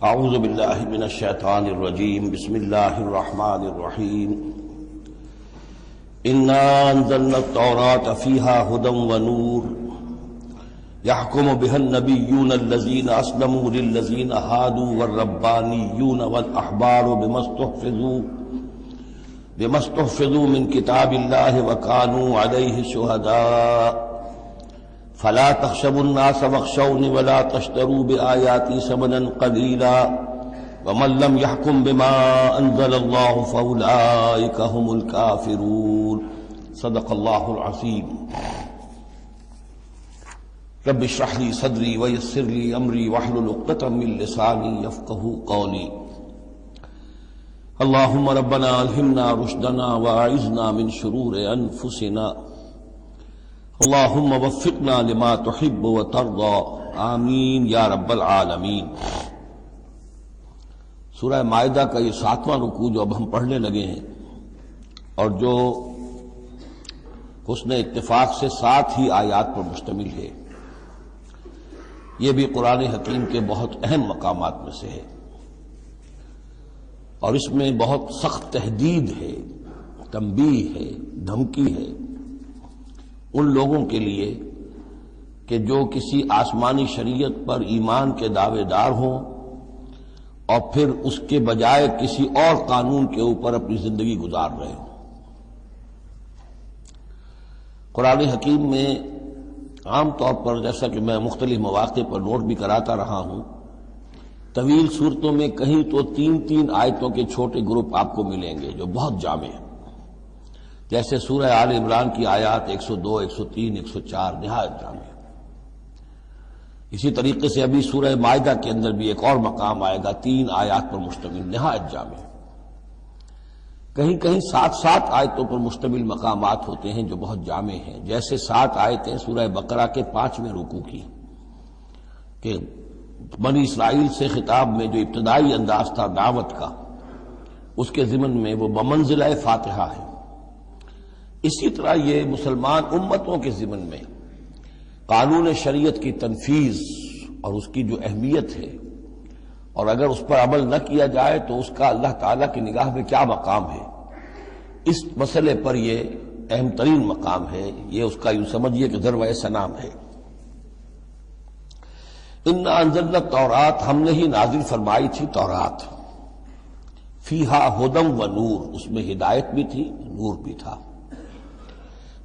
اعوذ باللہ من الشیطان الرجیم بسم اللہ الرحمن الرحیم انا انزلنا التوراة فیہا ھدی ونور یحکم بها النبیون الذین اسلموا للذین ھادوا والربانیون والاحبار بما استحفظوا من کتاب اللہ وکانوا علیہ شہداء فلا تخشوا الناس واخشوني ولا تشتروا بآياتي ثمنا قليلا ومن لم يحكم بما أنزل الله فأولئك هم الكافرون صدق الله العظيم رب اشرح لي صدري ويسر لي أمري واحلل عقدة من لساني يفقهوا قولي اللهم ربنا ألهمنا رشدنا وأعذنا من شرور أنفسنا اللہم وفقنا لما تحب وترضى آمین یا رب العالمین۔ سورہ مائدہ کا یہ 7واں رکوع جو اب ہم پڑھنے لگے ہیں اور جو حسن اتفاق سے 7 ہی آیات پر مشتمل ہے، یہ بھی قرآن حکیم کے بہت اہم مقامات میں سے ہے اور اس میں بہت سخت تحدید ہے، تنبیہ ہے، دھمکی ہے ان لوگوں کے لیے کہ جو کسی آسمانی شریعت پر ایمان کے دعوے دار ہوں اور پھر اس کے بجائے کسی اور قانون کے اوپر اپنی زندگی گزار رہے ہوں۔ قرآن حکیم میں عام طور پر، جیسا کہ میں مختلف مواقع پر نوٹ بھی کراتا رہا ہوں، طویل صورتوں میں کہیں تو 3 آیتوں کے چھوٹے گروپ آپ کو ملیں گے جو بہت جامع ہیں، جیسے سورہ آل عمران کی آیات 102، 103، 104 نہایت جامع۔ اسی طریقے سے ابھی سورہ مائدہ کے اندر بھی ایک اور مقام آئے گا 3 آیات پر مشتمل، نہایت جامع۔ کہیں کہیں 7 آیتوں پر مشتمل مقامات ہوتے ہیں جو بہت جامع ہیں، جیسے 7 آیتیں سورہ بقرہ کے 5ویں رکوع کی کہ بنی اسرائیل سے خطاب میں جو ابتدائی انداز تھا دعوت کا، اس کے ضمن میں وہ بمنزلہ فاتحہ ہے۔ اسی طرح یہ مسلمان امتوں کے ضمن میں قانون شریعت کی تنفیذ اور اس کی جو اہمیت ہے، اور اگر اس پر عمل نہ کیا جائے تو اس کا اللہ تعالیٰ کی نگاہ میں کیا مقام ہے، اس مسئلے پر یہ اہم ترین مقام ہے، یہ اس کا یوں سمجھیے کہ ذروۂ سنام ہے۔ انا انزلنا التوراۃ، ہم نے ہی نازل فرمائی تھی تورات، فیہا ھدی ونور، اس میں ہدایت بھی تھی، نور بھی تھا۔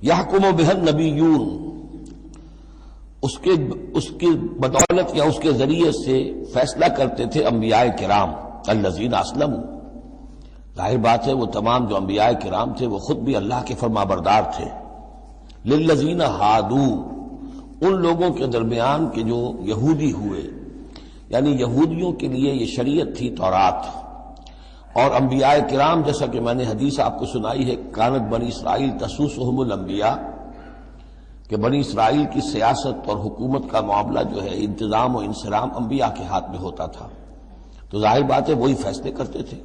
یحکم بها النبیون، اس کی بدولت یا اس کے ذریعے سے فیصلہ کرتے تھے انبیاء کرام، الذین اسلموا، ظاہر بات ہے وہ تمام جو انبیاء کرام تھے وہ خود بھی اللہ کے فرمانبردار تھے، للذین ھادوا، ان لوگوں کے درمیان کہ جو یہودی ہوئے، یعنی یہودیوں کے لیے یہ شریعت تھی تورات، اور انبیاء کرام جیسا کہ میں نے حدیث آپ کو سنائی ہے، کانت بنی اسرائیل تسوسہم الانبیاء، کہ بنی اسرائیل کی سیاست اور حکومت کا معاملہ جو ہے، انتظام و انصرام انبیاء کے ہاتھ میں ہوتا تھا، تو ظاہر بات ہے وہی فیصلے کرتے تھے۔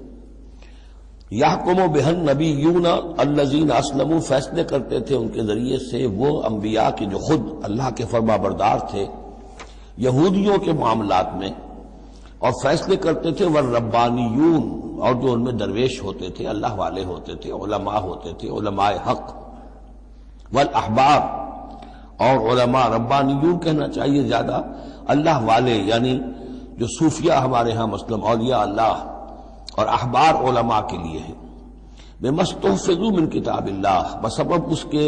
یحکم بها النبیون الذین اسلموا، فیصلے کرتے تھے ان کے ذریعے سے وہ انبیاء کے جو خود اللہ کے فرمانبردار تھے یہودیوں کے معاملات میں، اور فیصلے کرتے تھے والربانیون، اور جو ان میں درویش ہوتے تھے، اللہ والے ہوتے تھے، علماء ہوتے تھے، علماء حق، والاحبار، اور علماء، ربانیون کہنا چاہیے زیادہ، اللہ والے یعنی جو صوفیہ ہمارے ہاں مثلا اولیاء اللہ، اور احبار علماء کے لیے ہے، بما استحفظوا من کتاب اللہ، بسبب اس کے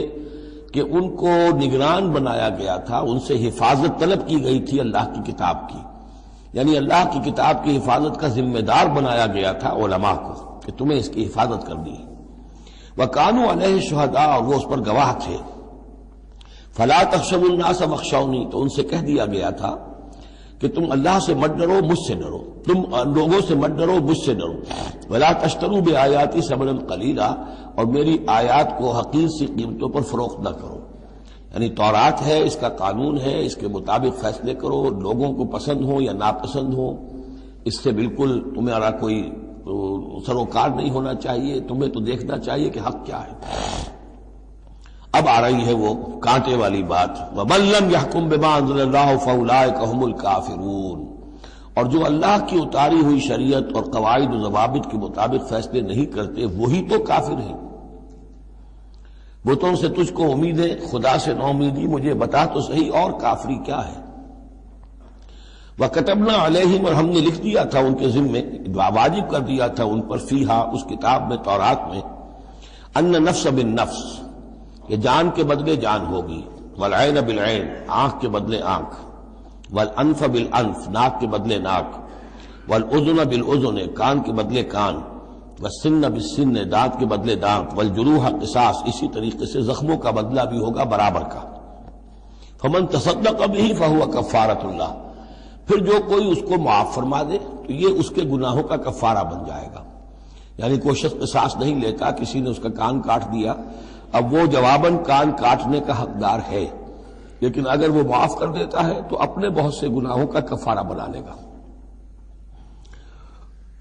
کہ ان کو نگران بنایا گیا تھا، ان سے حفاظت طلب کی گئی تھی اللہ کی کتاب کی، یعنی اللہ کی کتاب کی حفاظت کا ذمہ دار بنایا گیا تھا علماء کو کہ تمہیں اس کی حفاظت کرنی ہے، وَكَانُوا عَلَيْهِ شُهَدَاءَ، اور وہ اس پر گواہ تھے، فَلَا تَخْشَوُا النَّاسَ وَاخْشَوْنِي، تو ان سے کہہ دیا گیا تھا کہ تم اللہ سے مت ڈرو، مجھ سے ڈرو، تم لوگوں سے مت ڈرو، مجھ سے ڈرو، وَلَا تَشْتَرُوا بِآيَاتِي ثَمَنًا قَلِيلًا، اور میری آیات کو حقیر سی قیمتوں پر فروخت نہ کرو، یعنی تورات ہے، اس کا قانون ہے، اس کے مطابق فیصلے کرو، لوگوں کو پسند ہو یا ناپسند ہو، اس سے بالکل تمہارا کوئی سروکار نہیں ہونا چاہیے، تمہیں تو دیکھنا چاہیے کہ حق کیا ہے۔ اب آ رہی ہے وہ کانٹے والی بات، وَمَن لَّمْ يَحْكُم بِمَا أَنزَلَ اللَّهُ فَأُولَٰئِكَ هُمُ الْكَافِرُونَ، اور جو اللہ کی اتاری ہوئی شریعت اور قواعد و ضوابط کے مطابق فیصلے نہیں کرتے وہی تو کافر ہیں۔ بتوں سے تجھ کو امید ہے، خدا سے نو امیدی، مجھے بتا تو صحیح اور کافری کیا ہے۔ وَكَتَبْنَا عَلَيْهِمْ، اور ہم نے لکھ دیا تھا ان کے ذمے، واجب کر دیا تھا ان پر، فیہا، اس کتاب میں، تورات میں، ان نفس بالنفس، کہ جان کے بدلے جان ہوگی، والعین بالعین، آنکھ کے بدلے آنکھ، والانف بالانف، ناک کے بدلے ناک، والاذن بالاذن، کان کے بدلے کان، والسن بالسن، دانت کے بدلے دانت، والجروح قصاص، اسی طریقے سے زخموں کا بدلہ بھی ہوگا برابر کا۔ فمن تصدق به فهو کفارۃ اللہ، پھر جو کوئی اس کو معاف فرما دے تو یہ اس کے گناہوں کا کفارہ بن جائے گا۔ یعنی کوئی شخص قصاص نہیں لیتا، کسی نے اس کا کان کاٹ دیا، اب وہ جواباً کان کاٹنے کا حقدار ہے، لیکن اگر وہ معاف کر دیتا ہے تو اپنے بہت سے گناہوں کا کفارہ بنا لے گا۔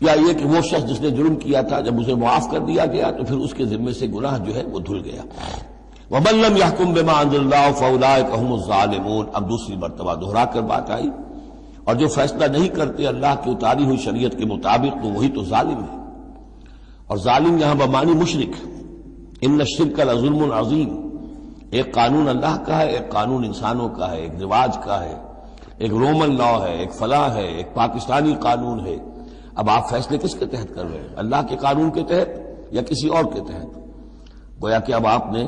یا یہ کہ وہ شخص جس نے جرم کیا تھا جب اسے معاف کر دیا گیا تو پھر اس کے ذمے سے گناہ جو ہے وہ دھل گیا۔ وَمَن لَّمْ يَحْكُم بِمَا أَنزَلَ اللَّهُ فَأُولَٰئِكَ هُمُ الظَّالِمُونَ، اب دوسری مرتبہ دہرا کر بات آئی، اور جو فیصلہ نہیں کرتے اللہ کی اتاری ہوئی شریعت کے مطابق تو وہی تو ظالم ہے۔ اور ظالم یہاں بمعنی مشرک، ان الشرک لظلم عظیم، ایک قانون اللہ کا ہے، ایک قانون انسانوں کا ہے، ایک رواج کا ہے، ایک رومن لا ہے، ایک فلاں ہے، ایک پاکستانی قانون ہے۔ اب آپ فیصلے کس کے تحت کر رہے ہیں؟ اللہ کے قانون کے تحت یا کسی اور کے تحت؟ گویا کہ اب آپ نے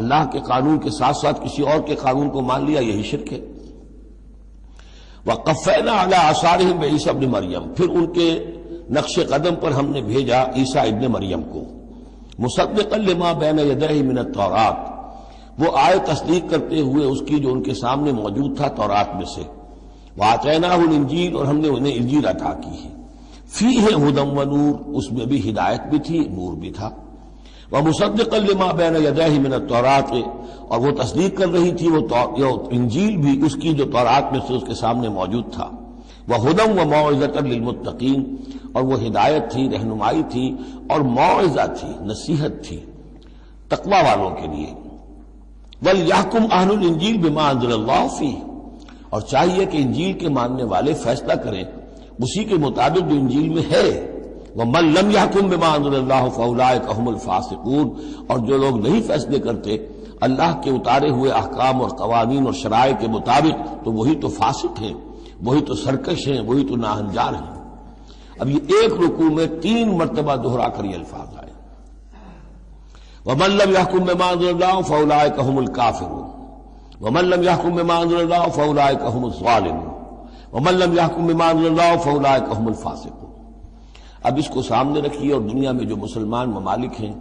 اللہ کے قانون کے ساتھ ساتھ کسی اور کے قانون کو مان لیا، یہی شرک ہے۔ وَقَفَّيْنَا عَلَىٰ آثَارِهِمْ بِعِیسیٰ ابْنِ مریم، پھر ان کے نقش قدم پر ہم نے بھیجا عیسیٰ ابن مریم کو، مصدقا لما بین یدیہ من التوراۃ، وہ آئے تصدیق کرتے ہوئے اس کی جو ان کے سامنے موجود تھا تورات میں سے، وآتیناہ الانجیل، اور ہم نے انہیں انجیل عطا کی ہے، فیہ ھدی ونور، اس میں بھی ہدایت بھی تھی، نور بھی تھا، ومصدقا لما بین یدیہ من التوراۃ، اور وہ تصدیق کر رہی تھی وہ انجیل بھی اس کی جو تورات میں سے اس کے سامنے موجود تھا، وہدی وموعظۃ للمتقین، اور وہ ہدایت تھی، رہنمائی تھی، اور موعظہ تھی، نصیحت تھی تقوی والوں کے لیے۔ وَلْيَحْكُمْ أَهْلُ الْإِنجِيلِ بِمَا أَنزَلَ اللَّهُ فِيهِ، اور چاہیے کہ انجیل کے ماننے والے فیصلہ کریں اسی کے مطابق جو انجیل میں ہے۔ وَمَن لَّمْ يَحْكُم بِمَا أَنزَلَ اللَّهُ فَأُولَٰئِكَ هُمُ الْفَاسِقُونَ، اور جو لوگ نہیں فیصلے کرتے اللہ کے اتارے ہوئے احکام اور قوانین اور شرائع کے مطابق تو وہی تو فاسق ہیں، وہی تو سرکش ہیں، وہی تو ناہنجار ہیں۔ اب یہ ایک رکوع میں 3 مرتبہ دہرا کر یہ الفاظ آئے، وَمَن لَّمْ يَحْكُم بِمَا أَنزَلَ اللَّهُ فَأُولَٰئِكَ هُمُ الْكَافِرُونَ وَمَن لَّمْ يَحْكُم بِمَا أَنزَلَ اللَّهُ فَأُولَٰئِكَ هُمُ الظَّالِمُونَ وَمَن لَّمْ يَحْكُم بِمَا أَنزَلَ اللَّهُ فَأُولَٰئِكَ هُمُ الْفَاسِقُونَ۔ اب اس کو سامنے رکھیے، اور دنیا میں جو مسلمان ممالک ہیں،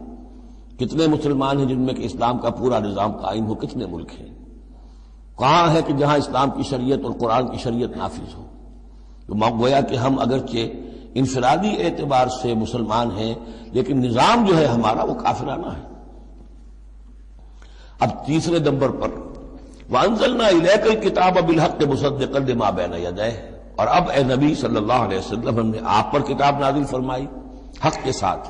کتنے مسلمان ہیں جن میں کہ اسلام کا پورا نظام قائم ہو؟ کتنے ملک ہیں؟ کہاں ہے کہ جہاں اسلام کی شریعت اور قرآن کی شریعت نافذ ہو؟ تو گویا کہ ہم اگرچہ انفرادی اعتبار سے مسلمان ہیں لیکن نظام جو ہے ہمارا وہ کافرانہ ہے۔ اب تیسرے نمبر پر وَأَنزَلْنَا إِلَيْكَ الْكِتَابَ بِالْحَقِّ مُصَدِّقًا لِمَا بَيْنَ يَدَيْهِ، اور اب اے نبی صلی اللہ علیہ وسلم ہم نے آپ پر کتاب نازل فرمائی حق کے ساتھ،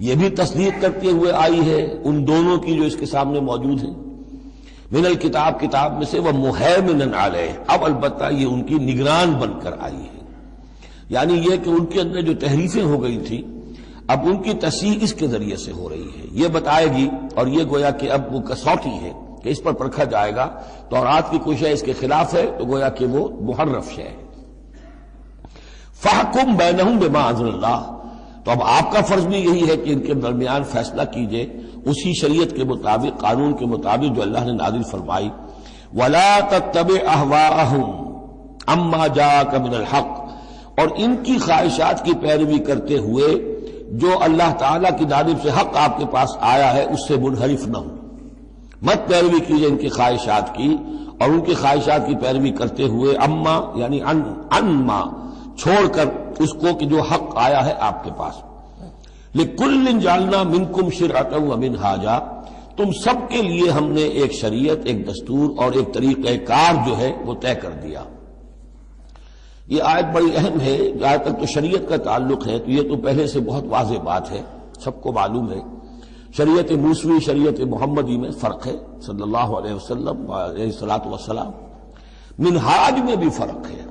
یہ بھی تصدیق کرتے ہوئے آئی ہے ان دونوں کی جو اس کے سامنے موجود ہیں، من الکتاب، کتاب میں سے، وَمُهَيْمِنًا عَلَيْهِ، اب البتہ یہ ان کی نگران بن کر آئی ہے، یعنی یہ کہ ان کے اندر جو تحریفیں ہو گئی تھی اب ان کی تصحیح اس کے ذریعے سے ہو رہی ہے، یہ بتائے گی، اور یہ گویا کہ اب وہ کسوٹی ہے کہ اس پر پرکھا جائے گا، تورات کی کوئی شے اس کے خلاف ہے تو گویا کہ وہ محرف شے ہے۔ فَحْكُم بَيْنَهُم بِمَا أَنزَلَ اللَّهُ، تو اب آپ کا فرض بھی یہی ہے کہ ان کے درمیان فیصلہ کیجئے اسی شریعت کے مطابق، قانون کے مطابق جو اللہ نے نازل فرمائی۔ وَلَا تَتَّبِعْ أَهْوَاءَهُمْ عَمَّا جَاءَكَ مِنَ الْحَقِّ، اور ان کی خواہشات کی پیروی کرتے ہوئے جو اللہ تعالیٰ کی جانب سے حق آپ کے پاس آیا ہے اس سے منحرف نہ ہو، مت پیروی کیجئے ان کی خواہشات کی، اور ان کی خواہشات کی پیروی کرتے ہوئے اما یعنی انما چھوڑ کر اس کو کہ جو حق آیا ہے آپ کے پاس۔ لِكُلٍّ جَعَلْنَا مِنْكُمْ شِرْعَةً وَمِنْهَاجًا، تم سب کے لیے ہم نے ایک شریعت، ایک دستور اور ایک طریقہ کار جو ہے وہ طے کر دیا۔ یہ آیت بڑی اہم ہے، جہاں تک تو شریعت کا تعلق ہے تو یہ تو پہلے سے بہت واضح بات ہے، سب کو معلوم ہے، شریعت موسوی شریعت محمدی میں فرق ہے، صلی اللہ علیہ وسلم علیہ الصلوۃ والسلام، منہاج میں بھی فرق ہے،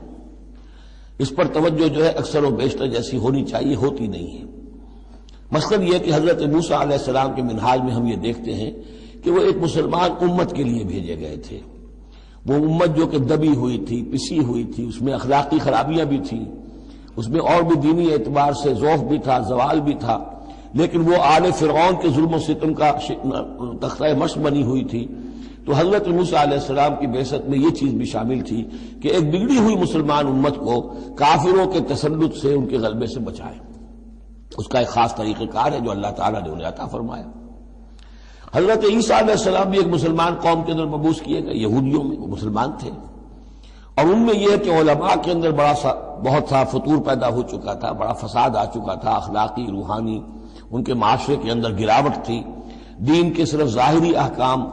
اس پر توجہ جو ہے اکثر و بیشتر جیسی ہونی چاہیے ہوتی نہیں ہے۔ مثلاً یہ کہ حضرت موسیٰ علیہ السلام کے منہاج میں ہم یہ دیکھتے ہیں کہ وہ ایک مسلمان امت کے لیے بھیجے گئے تھے۔ وہ امت جو کہ دبی ہوئی تھی، پسی ہوئی تھی، اس میں اخلاقی خرابیاں بھی تھیں، اس میں اور بھی دینی اعتبار سے ذوف بھی تھا، زوال بھی تھا، لیکن وہ آل فرعون کے ظلم و ستم کا تختہ مشق بنی ہوئی تھی۔ تو حضرت موسیٰ علیہ السلام کی بعثت میں یہ چیز بھی شامل تھی کہ ایک بگڑی ہوئی مسلمان امت کو کافروں کے تسلط سے، ان کے غلبے سے بچائے۔ اس کا ایک خاص طریقہ کار ہے جو اللہ تعالیٰ نے انہیں عطا فرمایا۔ حضرت عیسیٰ علیہ السلام بھی ایک مسلمان قوم کے اندر مبعوث کیے گئے، یہودیوں میں، وہ مسلمان تھے، اور ان میں یہ کہ علماء کے اندر بہت سا فتور پیدا ہو چکا تھا، بڑا فساد آ چکا تھا، اخلاقی، روحانی، ان کے معاشرے کے اندر گراوٹ تھی، دین کے صرف ظاہری احکام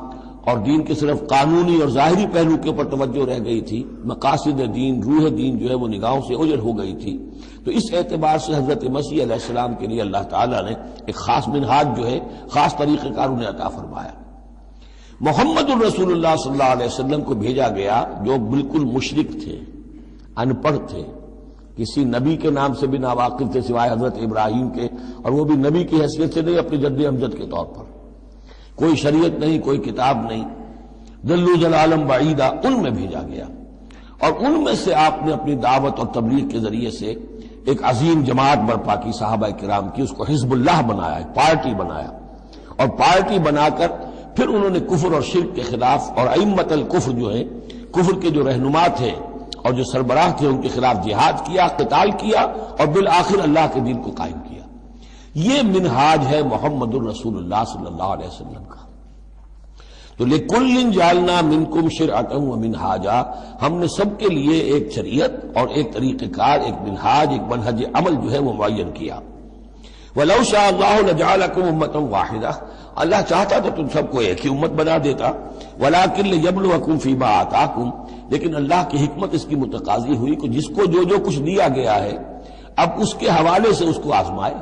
اور دین کے صرف قانونی اور ظاہری پہلو کے اوپر توجہ رہ گئی تھی، مقاصد دین، روح دین جو ہے وہ نگاہوں سے اوجھل ہو گئی تھی۔ تو اس اعتبار سے حضرت مسیح علیہ السلام کے لیے اللہ تعالیٰ نے ایک خاص منہاج جو ہے، خاص طریقہ کار انہیں عطا فرمایا۔ محمد الرسول اللہ صلی اللہ علیہ وسلم کو بھیجا گیا جو بالکل مشرک تھے، ان پڑھ تھے، کسی نبی کے نام سے بھی ناواقف تھے سوائے حضرت ابراہیم کے، اور وہ بھی نبی کی حیثیت سے نہیں، اپنی جد امجد کے طور پر، کوئی شریعت نہیں، کوئی کتاب نہیں، ضلوا ضلالا بعیدا، ان میں بھیجا گیا، اور ان میں سے آپ نے اپنی دعوت اور تبلیغ کے ذریعے سے ایک عظیم جماعت برپا کی صحابہ کرام کی، اس کو حزب اللہ بنایا، ایک پارٹی بنایا، اور پارٹی بنا کر پھر انہوں نے کفر اور شرک کے خلاف، اور ائمۃ الکفر جو ہیں، کفر کے جو رہنما تھے اور جو سربراہ تھے، ان کے خلاف جہاد کیا، قتال کیا، اور بالآخر اللہ کے دین کو قائم کیا۔ یہ منہاج ہے محمد الرسول اللہ صلی اللہ علیہ وسلم کا۔ تو لِكُلٍّ جَعَلْنَا مِنْكُمْ شِرْعَةً وَمِنْهَاجًا، ہم نے سب کے لیے ایک شریعت اور ایک طریقہ کار، ایک منہاج، ایک منہج عمل جو ہے وہ معین کیا۔ وَلَوْ شَاءَ اللَّهُ لَجَعَلَكُمْ أُمَّةً وَاحِدَةً، اللہ چاہتا تو تم سب کو ایک ہی امت بنا دیتا، وَلَكِنْ لِيَبْلُوَكُمْ فِي مَا آتَاكُمْ، لیکن اللہ کی حکمت اس کی متقاضی ہوئی کہ جس کو جو کچھ دیا گیا ہے اب اس کے حوالے سے اس کو آزمائے۔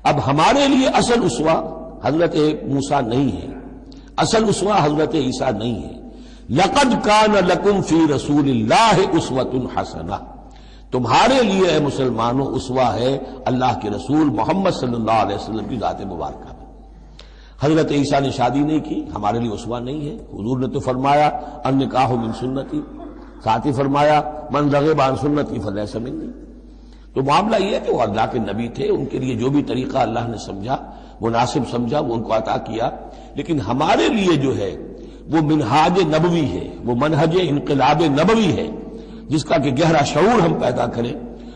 اب ہمارے لیے اصل اسوہ حضرت موسیٰ نہیں ہے، اصل اسوہ حضرت عیسیٰ نہیں ہے۔ لَقَدْ كَانَ لَكُمْ فِي رَسُولِ اللَّهِ أُسْوَةٌ حَسَنَةٌ، تمہارے لیے اے مسلمانوں اسوہ ہے اللہ کے رسول محمد صلی اللہ علیہ وسلم کی ذات مبارکہ میں۔ حضرت عیسیٰ نے شادی نہیں کی، ہمارے لیے اسوہ نہیں ہے۔ حضور نے تو فرمایا النکاح من سنتی، ساتھ ہی فرمایا من رغب عن سنتی فلیس منی۔ تو معاملہ یہ ہے کہ وہ اللہ کے نبی تھے، ان کے لیے جو بھی طریقہ اللہ نے سمجھا، مناسب سمجھا، وہ ان کو عطا کیا، لیکن ہمارے لیے جو ہے وہ منہاج نبوی ہے، وہ منہج انقلاب نبوی ہے، جس کا کہ گہرا شعور ہم پیدا کریں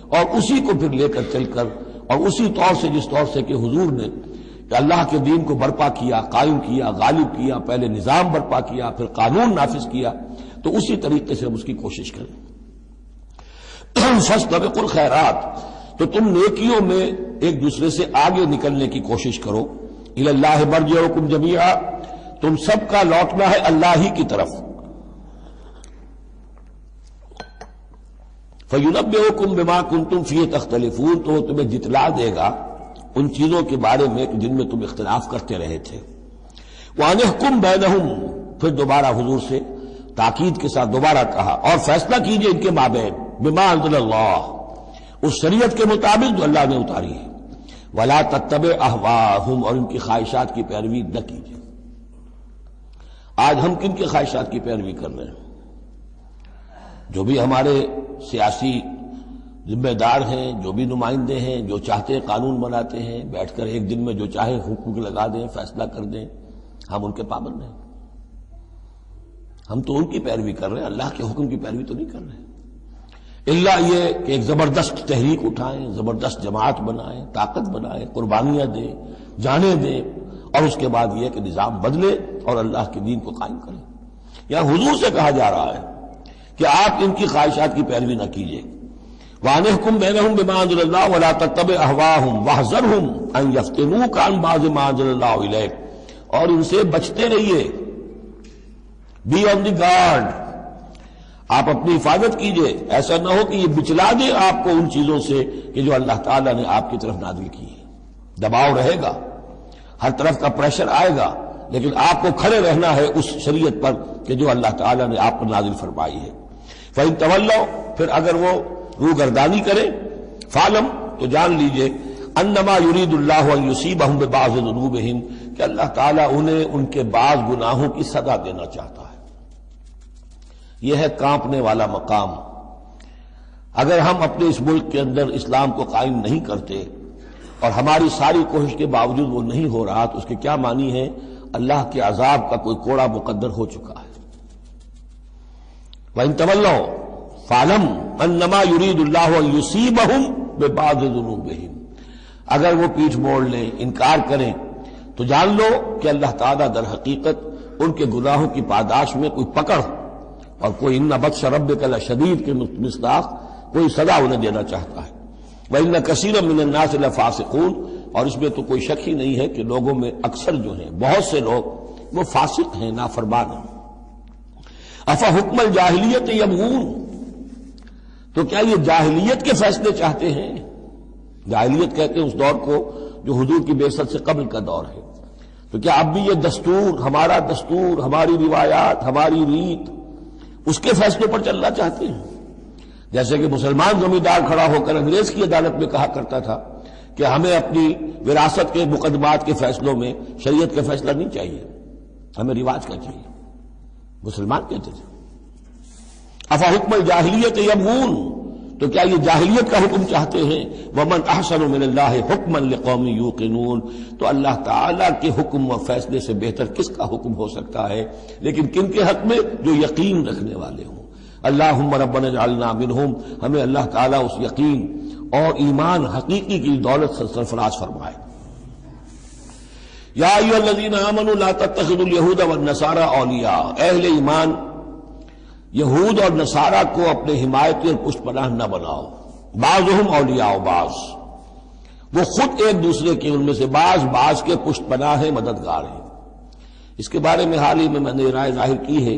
اور اسی کو پھر لے کر چل کر، اور اسی طور سے جس طور سے کہ حضور نے کہ اللہ کے دین کو برپا کیا، قائم کیا، غالب کیا، پہلے نظام برپا کیا، پھر قانون نافذ کیا، تو اسی طریقے سے ہم اس کی کوشش کریں۔ فاستبقوا الخیرات، تو تم نیکیوں میں ایک دوسرے سے آگے نکلنے کی کوشش کرو۔ الی اللہ مرجعکم جمیعا، تم سب کا لوٹنا ہے اللہ ہی کی طرف۔ فینبئکم بما کنتم فیہ تختلفون، تو وہ تمہیں جتلا دے گا ان چیزوں کے بارے میں جن میں تم اختلاف کرتے رہے تھے۔ وَأَنِحْكُمْ بَيْنَهُمْ، پھر دوبارہ حضور سے تاکید کے ساتھ دوبارہ کہا، اور فیصلہ کیجئے ان کے مابین، بما انزل اللہ، اس شریعت کے مطابق جو اللہ نے اتاری ہے۔ وَلَا تَتَّبِعْ أَهْوَاءَهُمْ، اور ان کی خواہشات کی پیروی نہ کیجئے۔ آج ہم کن کی خواہشات کی پیروی کر رہے ہیں؟ جو بھی ہمارے سیاسی ذمہ دار ہیں، جو بھی نمائندے ہیں، جو چاہتے ہیں قانون بناتے ہیں، بیٹھ کر ایک دن میں جو چاہے حقوق لگا دیں، فیصلہ کر دیں، ہم ان کے پابند ہیں۔ ہم تو ان کی پیروی کر رہے ہیں، اللہ کے حکم کی پیروی تو نہیں کر رہے، الا یہ کہ ایک زبردست تحریک اٹھائیں، زبردست جماعت بنائیں، طاقت بنائیں، قربانیاں دیں، جانیں دیں، اور اس کے بعد یہ کہ نظام بدلے اور اللہ کے دین کو قائم کریں۔ یہاں حضور سے کہا جا رہا ہے کہ آپ ان کی خواہشات کی پیروی نہ کیجیے۔ وَأَنِحْكُمْ بَيْنَهُمْ بِمَا أَنزَلَ اللَّهُ وَلَا تَتَّبِعْ أَهْوَاءَهُمْ وَاحْذَرْهُمْ أَن يَفْتِنُوكَ عَن بَعْضِ مَا أَنزَلَ اللَّهُ إِلَيْكَ، اور ان سے بچتے رہیے، بی آن دی گارڈ، آپ اپنی حفاظت کیجئے، ایسا نہ ہو کہ یہ بچلا دے آپ کو ان چیزوں سے کہ جو اللہ تعالیٰ نے آپ کی طرف نازل کی ہے۔ دباؤ رہے گا، ہر طرف کا پریشر آئے گا، لیکن آپ کو کھڑے رہنا ہے اس شریعت پر کہ جو اللہ تعالیٰ نے آپ پر نازل فرمائی ہے۔ فَإِن تَوَلَّوْا، پھر اگر وہ روگردانی کریں، فعلم تو جان لیجئے انما یرید اللہ ان یصیبہم ببعض ذنوبہم کہ اللہ تعالیٰ انہیں ان کے بعض گناہوں کی سزا دینا چاہتا ہے۔ یہ ہے کانپنے والا مقام۔ اگر ہم اپنے اس ملک کے اندر اسلام کو قائم نہیں کرتے اور ہماری ساری کوشش کے باوجود وہ نہیں ہو رہا تو اس کے کیا معنی ہے؟ اللہ کے عذاب کا کوئی کوڑا مقدر ہو چکا ہے۔ وَإِن تَوَلَّوْا فَاعْلَمْ أَنَّمَا يُرِيدُ اللَّهُ أَن يُصِيبَهُم بِبَعْضِ ذُنُوبِهِمْ، اگر وہ پیٹھ موڑ لیں، انکار کریں، تو جان لو کہ اللہ تعالیٰ در حقیقت ان کے گناہوں کی پاداش میں کوئی پکڑ اور کوئی ان بطش ربک لشدید کے مصداق کوئی سزا انہیں دینا چاہتا ہے۔ وَإِنَّ كَثِيرًا مِّنَ النَّاسِ لَفَاسِقُونَ، اور اس میں تو کوئی شک ہی نہیں ہے کہ لوگوں میں اکثر جو ہیں، بہت سے لوگ وہ فاسق ہیں، نافرمان ہیں۔ أَفَحُكْمَ الْجَاهِلِيَّةِ يَبْغُونَ، تو کیا یہ جاہلیت کے فیصلے چاہتے ہیں؟ جاہلیت کہتے ہیں اس دور کو جو حضور کی بعثت سے قبل کا دور ہے۔ تو کیا اب بھی یہ دستور، ہمارا دستور، ہماری روایات، ہماری ریت اس کے فیصلوں پر چلنا چاہتے ہیں؟ جیسے کہ مسلمان زمیندار کھڑا ہو کر انگریز کی عدالت میں کہا کرتا تھا کہ ہمیں اپنی وراثت کے مقدمات کے فیصلوں میں شریعت کا فیصلہ نہیں چاہیے، ہمیں رواج کا چاہیے، مسلمان کہتے تھے۔ افحکم الجاہلیت یبغون، تو کیا یہ جاہلیت کا حکم چاہتے ہیں؟ ومن احسن من اللہ حکما لقوم یوقنون، تو اللہ تعالیٰ کے حکم و فیصلے سے بہتر کس کا حکم ہو سکتا ہے؟ لیکن کن کے حق میں؟ جو یقین رکھنے والے ہوں۔ اللہم ربنا اجعلنا منہم، ہمیں اللہ تعالیٰ اس یقین اور ایمان حقیقی کی دولت سے سرفراز فرمائے۔ یا ایھا الذین آمنوا لا تتخذوا اليہود والنصارى اولیاء، اہل ایمان یہود اور نصارہ کو اپنے حمایتی اور پشت پناہ نہ بناؤ۔ بعضهم اولیاء بعض، وہ خود ایک دوسرے کے ان میں سے بعض کے پشت پناہ ہیں، مددگار ہیں۔ اس کے بارے میں حال ہی میں نے رائے ظاہر کی ہے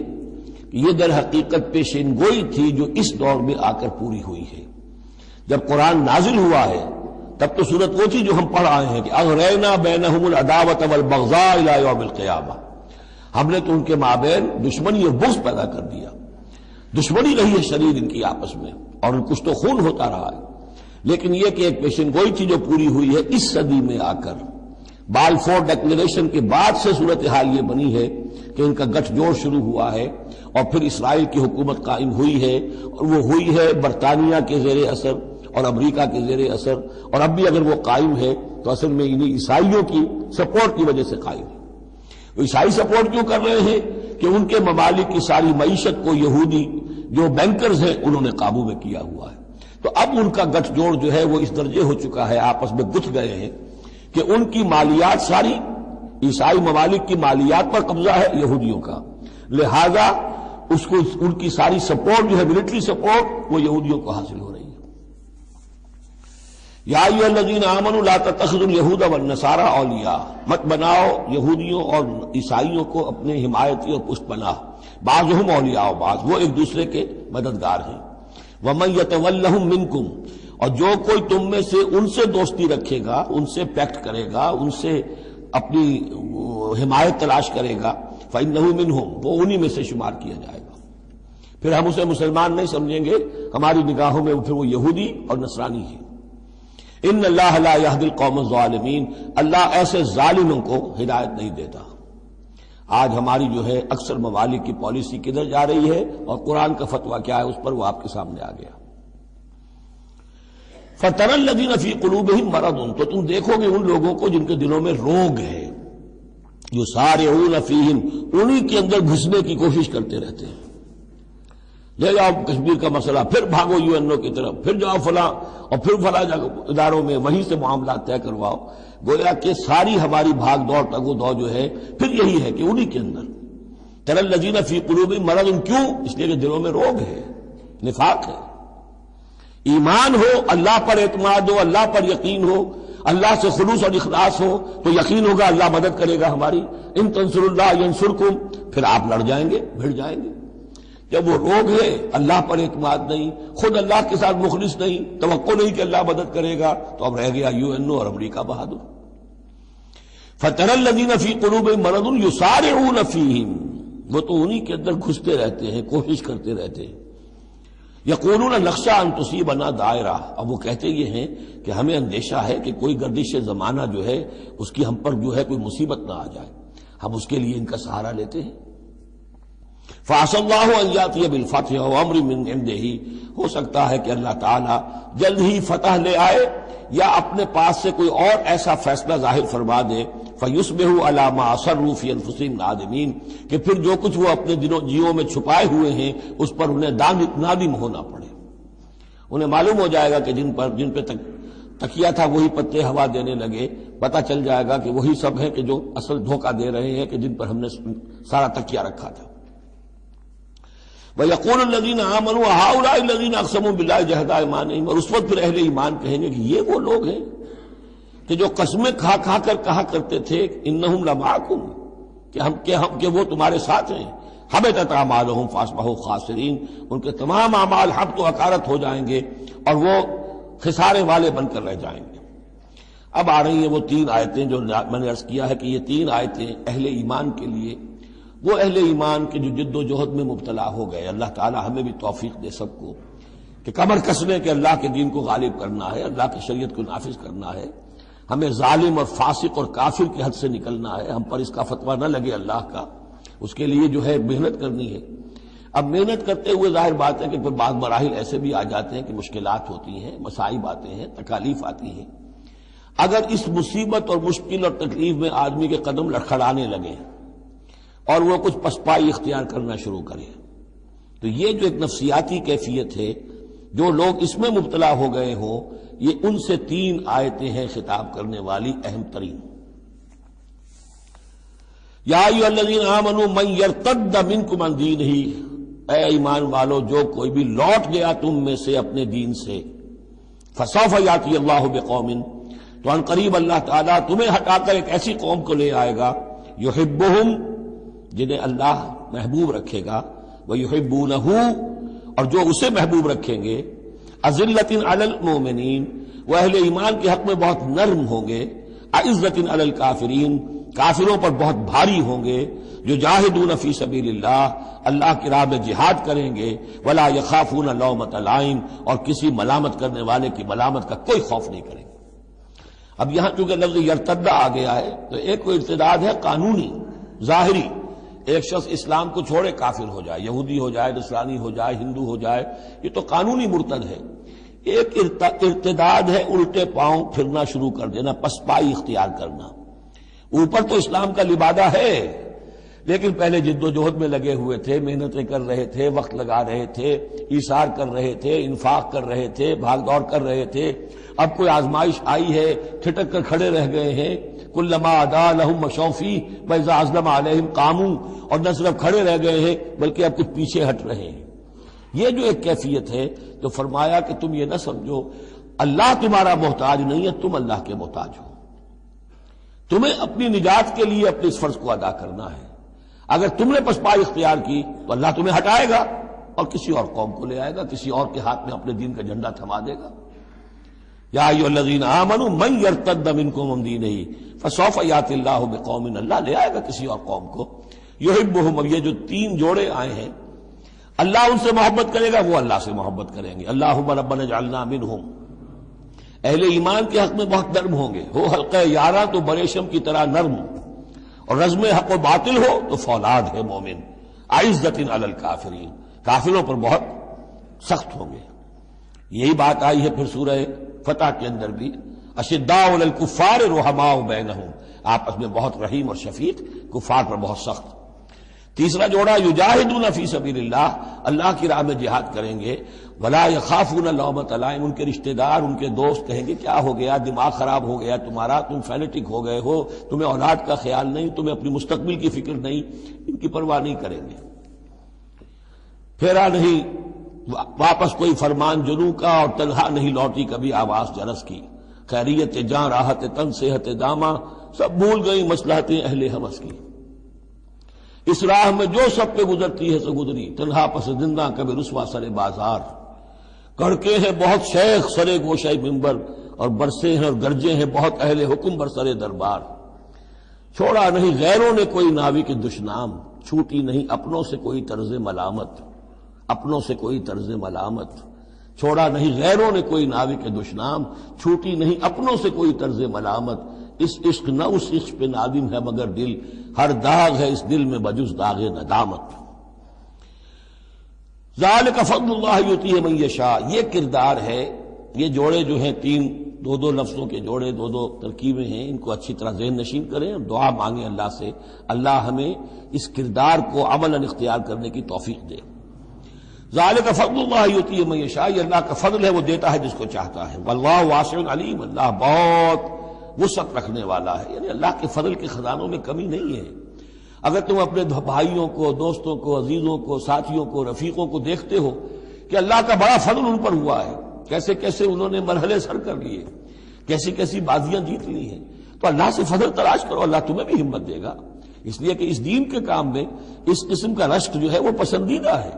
کہ یہ در حقیقت پیشین گوئی تھی جو اس دور میں آ کر پوری ہوئی ہے۔ جب قرآن نازل ہوا ہے تب تو صورت وہ تھی جو ہم پڑھ آئے ہیں کہ اغرینا بینہم العداوۃ والبغضاء الی یوم القیامہ، ہم نے تو ان کے مابین دشمنی اور بغض پیدا کر دیا، دشمنی رہی ہے شدید ان کی آپس میں، اور کچھ تو خون ہوتا رہا ہے۔ لیکن یہ کہ ایک پیشن گوئی تھی جو پوری ہوئی ہے اس صدی میں آ کر۔ بالفور ڈکلیریشن کے بعد سے صورتحال یہ بنی ہے کہ ان کا گٹھ جوڑ شروع ہوا ہے، اور پھر اسرائیل کی حکومت قائم ہوئی ہے، اور وہ ہوئی ہے برطانیہ کے زیر اثر اور امریکہ کے زیر اثر، اور اب بھی اگر وہ قائم ہے تو اصل میں انہیں عیسائیوں کی سپورٹ کی وجہ سے قائم ہے۔ وہ عیسائی سپورٹ کیوں کر رہے ہیں؟ کہ ان کے ممالک کی ساری معیشت کو یہودی جو بینکرز ہیں انہوں نے قابو میں کیا ہوا ہے۔ تو اب ان کا گٹھ جوڑ جو ہے وہ اس درجے ہو چکا ہے، آپس میں گتھ گئے ہیں کہ ان کی مالیات ساری عیسائی ممالک کی مالیات پر قبضہ ہے یہودیوں کا، لہذا اس کو ان کی ساری سپورٹ جو ہے ملٹری سپورٹ وہ یہودیوں کو حاصل ہو رہی ہے۔ یا ایھا الذین آمنوا لا تتخذوا اليہود والنصارى اولیاء، مت بناؤ یہودیوں اور عیسائیوں کو اپنے حمایتی اور پشت پناہ، بعضهم اولیاء بعض، وہ ایک دوسرے کے مددگار ہیں۔ ومن یتولہم منکم، اور جو کوئی تم میں سے ان سے دوستی رکھے گا، ان سے پیکٹ کرے گا، ان سے اپنی حمایت تلاش کرے گا، فإنہ منہم، وہ انہی میں سے شمار کیا جائے گا۔ پھر ہم اسے مسلمان نہیں سمجھیں گے، ہماری نگاہوں میں پھر وہ یہودی اور نصرانی ہے۔ ان اللہ لا یہدی القوم الظالمین، اللہ ایسے ظالموں کو ہدایت نہیں دیتا۔ آج ہماری جو ہے اکثر ممالک کی پالیسی کدھر جا رہی ہے اور قرآن کا فتویٰ کیا ہے اس پر وہ آپ کے سامنے آ گیا۔ فَتَرَى الَّذِينَ فِي قُلُوبِهِم مَرَضٌ، تو تم دیکھو گے ان لوگوں کو جن کے دلوں میں روگ ہے، یُسَارِعُونَ فِيهِم، انہی کے اندر گھسنے کی کوشش کرتے رہتے ہیں۔ لے جاؤ کشمیر کا مسئلہ، پھر بھاگو یو این او کی طرف، پھر جاؤ فلاں اور پھر فلاں اداروں میں وہیں سے معاملات طے کرواؤ۔ گویا کہ ساری ہماری بھاگ دوڑ تگو دو جو ہے پھر یہی ہے کہ انہی کے اندر تَرَى الَّذِينَ فِي قُلُوبِهِم مَرَضٌ، کیوں؟ اس لیے کہ دلوں میں روگ ہے، نفاق ہے۔ ایمان ہو، اللہ پر اعتماد ہو، اللہ پر یقین ہو، اللہ سے خلوص اور اخلاص ہو تو یقین ہوگا اللہ مدد کرے گا ہماری۔ ان تنصروا اللہ ینصرکم، پھر آپ لڑ جائیں گے، بھڑ جائیں گے۔ جب وہ روگ ہے، اللہ پر اعتماد نہیں، خود اللہ کے ساتھ مخلص نہیں، توقع نہیں کہ اللہ مدد کرے گا، تو اب رہ گیا یو این او اور امریکہ بہادر۔ فَتَرَى الَّذِينَ فِي قُلُوبِهِم مَرَضٌ يُسَارِعُونَ فِيهِم، وہ تو انہی کے اندر گھستے رہتے ہیں، کوشش کرتے رہتے ہیں۔ یقولون نخشى ان تصیبنا دائرہ، اب وہ کہتے یہ ہیں کہ ہمیں اندیشہ ہے کہ کوئی گردش زمانہ جو ہے اس کی ہم پر جو ہے کوئی مصیبت نہ آ جائے، ہم اس کے لیے ان کا سہارا لیتے ہیں۔ فعسى الله ان ياتي بالفتح وامر من عنده، ہو سکتا ہے کہ اللہ تعالی جلد ہی فتح لے آئے یا اپنے پاس سے کوئی اور ایسا فیصلہ ظاہر فرما دے، فیصبحوا علی ما اصروا فی انفسهم نادمین، کہ پھر جو کچھ وہ اپنے جیوں میں چھپائے ہوئے ہیں اس پر انہیں نادم ہونا پڑے۔ انہیں معلوم ہو جائے گا کہ جن پہ تکیہ تھا وہی پتے ہوا دینے لگے، پتہ چل جائے گا کہ وہی سب ہیں کہ جو اصل دھوکہ دے رہے ہیں کہ جن پر ہم نے سارا تکیہ رکھا تھا۔ وَيَقُولُ الَّذِينَ آمَنُوا هَؤُلَاءِ الَّذِينَ أَقْسَمُوا بِاللَّهِ جَهْدَ أَيْمَانِهِمْ، اور اس وقت پھر اہل ایمان کہیں گے کہ یہ وہ لوگ ہیں کہ جو قسمیں کھا کھا کر کہا کرتے تھے إِنَّهُمْ لَمَعَكُمْ کہ وہ تمہارے ساتھ ہیں، حَبِطَتْ أَعْمَالُهُمْ فَأَصْبَحُوا خَاسِرِينَ، ان کے تمام اعمال حبط و حقارت ہو جائیں گے اور وہ خسارے والے بن کر رہ جائیں گے۔ اب آ رہی ہیں وہ تین آیتیں جو میں نے عرض کیا ہے کہ یہ تین آیتیں اہل ایمان کے لیے، وہ اہل ایمان کے جو جد و جہد میں مبتلا ہو گئے، اللہ تعالی ہمیں بھی توفیق دے سب کو کہ کمر کسنے کے اللہ کے دین کو غالب کرنا ہے، اللہ کی شریعت کو نافذ کرنا ہے، ہمیں ظالم اور فاسق اور کافر کی حد سے نکلنا ہے، ہم پر اس کا فتویٰ نہ لگے اللہ کا، اس کے لیے جو ہے محنت کرنی ہے۔ اب محنت کرتے ہوئے ظاہر بات ہے کہ پھر بعض مراحل ایسے بھی آ جاتے ہیں کہ مشکلات ہوتی ہیں، مصائب آتے ہیں، تکالیف آتی ہیں۔ اگر اس مصیبت اور مشکل اور تکلیف میں آدمی کے قدم لڑکھڑانے لگے اور وہ کچھ پسپائی اختیار کرنا شروع کرے، تو یہ جو ایک نفسیاتی کیفیت ہے، جو لوگ اس میں مبتلا ہو گئے ہوں، یہ ان سے تین آیتیں ہیں خطاب کرنے والی اہم ترین۔ یا ایھا الذین آمنوا من یرتد منکم عن دینہ، اے ایمان والو جو کوئی بھی لوٹ گیا تم میں سے اپنے دین سے، فسوف یاتی اللہ بقوم، تو ان قریب اللہ تعالیٰ تمہیں ہٹا کر ایک ایسی قوم کو لے آئے گا، یحبہم، جنہیں اللہ محبوب رکھے گا، وَيُحِبُّونَهُ، اور جو اسے محبوب رکھیں گے، أَذِلَّةٍ عَلَى الْمُؤْمِنِينَ، وہ اہل ایمان کے حق میں بہت نرم ہوں گے، أَعِزَّةٍ عَلَى الْكَافِرِينَ، کافروں پر بہت بھاری ہوں گے، جو جاہدون فی سبیل اللہ کی راہ میں جہاد کریں گے، وَلَا يَخَافُونَ لَوْمَةَ لَائِمٍ، اور کسی ملامت کرنے والے کی ملامت کا کوئی خوف نہیں کریں گے۔ اب یہاں چونکہ لفظ یرتد آ گیا ہے تو ایک کوئی ارتداد ہے قانونی ظاہری، ایک شخص اسلام کو چھوڑے کافر ہو جائے، یہودی ہو جائے، نصرانی ہو جائے، ہندو ہو جائے، یہ تو قانونی مرتد ہے۔ ایک ارتداد ہے الٹے پاؤں پھرنا شروع کر دینا، پسپائی اختیار کرنا۔ اوپر تو اسلام کا لبادہ ہے، لیکن پہلے جد و جہد میں لگے ہوئے تھے، محنتیں کر رہے تھے، وقت لگا رہے تھے، ایثار کر رہے تھے، انفاق کر رہے تھے، بھاگ دوڑ کر رہے تھے، اب کوئی آزمائش آئی ہے، ٹھٹک کر کھڑے رہ گئے ہیں، کلما ادا لہم مشوا فیہ واذا اظلم علیہم قاموا، اور نہ صرف کھڑے رہ گئے ہیں بلکہ اب کچھ پیچھے ہٹ رہے ہیں۔ یہ جو ایک کیفیت ہے تو فرمایا کہ تم یہ نہ سمجھو اللہ تمہارا محتاج نہیں ہے، تم اللہ کے محتاج ہو، تمہیں اپنی نجات کے لیے اپنے اس فرض کو ادا کرنا ہے۔ اگر تم نے پسپائی اختیار کی تو اللہ تمہیں ہٹائے گا اور کسی اور قوم کو لے آئے گا، کسی اور کے ہاتھ میں اپنے دین کا جھنڈا تھما دے گا۔ یا ایھا الذین آمنوا من یرتد منکم عن دینہ فسوف یاتی اللہ بقوم، اللہ لے آئے گا کسی اور قوم کو، یحبہم، اب یہ جو تین جوڑے آئے ہیں، اللہ ان سے محبت کرے گا، وہ اللہ سے محبت کریں گے۔ اللہم ربنا اجعلنا منہم، اہل ایمان کے حق میں بہت نرم ہوں گے، ہو حلقہ یاراں تو بریشم کی طرح نرم، اور رزم حق و باطل ہو تو فولاد ہے مومن، عزت علی الکافرین، کافروں پر بہت سخت ہوں گے۔ یہی بات آئی ہے پھر سورہ فتح کے اندر بھی، اشداء علی الکفار رحماء بینہم، آپس میں بہت رحیم اور شفیق، کفار پر بہت سخت۔ تیسرا جوڑا یجاہدون فی سبیل اللہ کی راہ میں جہاد کریں گے، ولا یخافون لومۃ لائم، ان کے رشتہ دار، ان کے دوست کہیں گے کیا ہو گیا، دماغ خراب ہو گیا تمہارا، تم فینیٹک ہو گئے ہو، تمہیں اولاد کا خیال نہیں، تمہیں اپنی مستقبل کی فکر نہیں، ان کی پرواہ نہیں کریں گے۔ پھیرا نہیں واپس کوئی فرمان جنوں کا، اور تنہا نہیں لوٹی کبھی آواز جرس کی، خیریت جاں راحت تن صحت داماں، سب بھول گئی مصلحتیں اہل ہوس کی۔ اس راہ میں جو سب پہ گزرتی ہے سو گزری، تنہا پس زندہ کبھی رسوا سر بازار، کڑکے ہیں بہت شیخ سرے گوشہ منبر، اور برسے ہیں اور گرجے ہیں بہت اہل حکم بر سر دربار۔ چھوڑا نہیں غیروں نے کوئی ناوی کے دشنام، چھوٹی نہیں اپنوں سے کوئی طرز ملامت، اپنوں سے کوئی طرز ملامت، چھوڑا نہیں غیروں نے کوئی ناوی کے دشنام، چھوٹی نہیں اپنوں سے کوئی طرز ملامت، اس عشق نہ اس عشق پہ نادم ہے مگر دل، ہر داغ ہے اس دل میں بجز داغ ندامت۔ ذالک فضل اللہ یؤتیہ من یشاء، یہ کردار ہے، یہ جوڑے جو ہیں تین دو دو لفظوں کے جوڑے، دو دو ترکیبیں ہیں، ان کو اچھی طرح ذہن نشین کریں اور دعا مانگیں اللہ سے، اللہ ہمیں اس کردار کو عملاً اختیار کرنے کی توفیق دے۔ ذالک فضل اللہ یؤتیہ من یشاء، یہ اللہ کا فضل ہے، وہ دیتا ہے جس کو چاہتا ہے۔ واللہ واسع علیم، اللہ بہت وسعت رکھنے والا ہے، یعنی اللہ کے فضل کے خزانوں میں کمی نہیں ہے۔ اگر تم اپنے بھائیوں کو، دوستوں کو، عزیزوں کو، ساتھیوں کو، رفیقوں کو دیکھتے ہو کہ اللہ کا بڑا فضل ان پر ہوا ہے، کیسے کیسے انہوں نے مرحلے سر کر لیے، کیسی کیسی بازیاں جیت لی ہیں، تو اللہ سے فضل تلاش کرو، اللہ تمہیں بھی ہمت دے گا، اس لیے کہ اس دین کے کام میں اس قسم کا رشک جو ہے وہ پسندیدہ ہے۔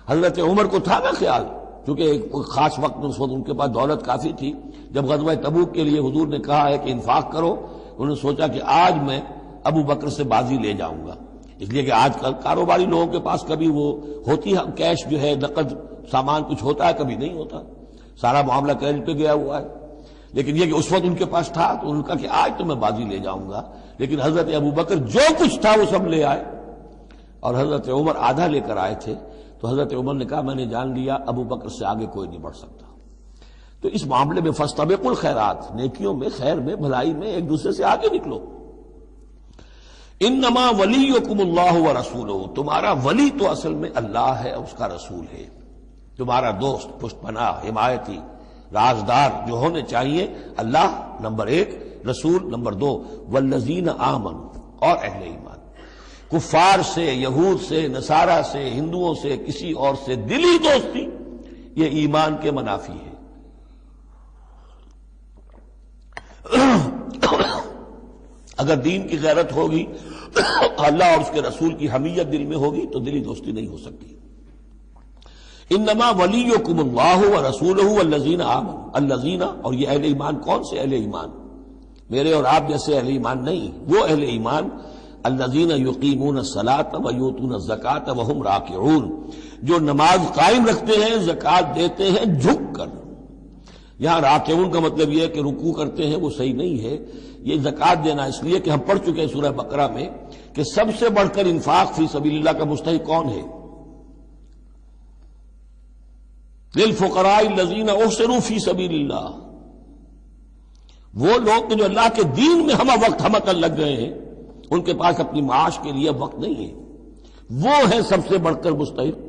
حضرت عمر کو تھا نا خیال، کیونکہ ایک خاص وقت میں اس وقت ان کے پاس دولت کافی تھی، جب غزوہ تبوک کے لیے حضور نے کہا ہے کہ انفاق کرو، انہوں نے سوچا کہ آج میں ابو بکر سے بازی لے جاؤں گا، اس لیے کہ آج کل کاروباری لوگوں کے پاس کبھی وہ ہوتی ہے کیش جو ہے، نقد سامان کچھ ہوتا ہے، کبھی نہیں ہوتا، سارا معاملہ کریڈٹ پہ گیا ہوا ہے، لیکن یہ کہ اس وقت ان کے پاس تھا تو انہوں نے کہا کہ آج تو میں بازی لے جاؤں گا، لیکن حضرت ابو بکر جو کچھ تھا وہ سب لے آئے اور حضرت عمر آدھا لے کر آئے تھے، تو حضرت عمر نے کہا میں نے جان لیا ابو بکر سے آگے کوئی نہیں بڑھ سکتا۔ تو اس معاملے میں فاستبقوا الخیرات، نیکیوں میں، خیر میں، بھلائی میں ایک دوسرے سے آگے نکلو۔ انما ولیکم اللہ ورسولہ، تمہارا ولی تو اصل میں اللہ ہے، اس کا رسول ہے، تمہارا دوست، پشت پناہ، حمایتی، رازدار جو ہونے چاہیے اللہ نمبر ایک، رسول نمبر دو، والذین آمنوا، اور اہل ایمان۔ کفار سے، یہود سے، نصارہ سے، ہندوؤں سے، کسی اور سے دلی دوستی یہ ایمان کے منافی ہے۔ اگر دین کی غیرت ہوگی، اللہ اور اس کے رسول کی حمیت دل میں ہوگی تو دلی دوستی نہیں ہو سکتی۔ انما ولیکم اللہ ورسولہ والذین آمنوا، الذین، اور یہ اہل ایمان کون سے اہل ایمان؟ میرے اور آپ جیسے اہل ایمان نہیں، وہ اہل ایمان الذین یقیمون الصلاۃ ویؤتون الزکاۃ وہم راکعون، جو نماز قائم رکھتے ہیں، زکوٰۃ دیتے ہیں جھک کر۔ یہاں راکعون کا مطلب یہ ہے کہ رکوع کرتے ہیں، وہ صحیح نہیں ہے، یہ زکوٰۃ دینا اس لیے کہ ہم پڑھ چکے ہیں سورہ بقرہ میں کہ سب سے بڑھ کر انفاق فی سبیل اللہ کا مستحق کون ہے؟ للفقراء الذین احصروا فی سبیل اللہ، وہ لوگ جو اللہ کے دین میں ہمہ وقت ہمہ لگ گئے ہیں، ان کے پاس اپنی معاش کے لیے وقت نہیں ہے، وہ ہے سب سے بڑھ کر مستحق۔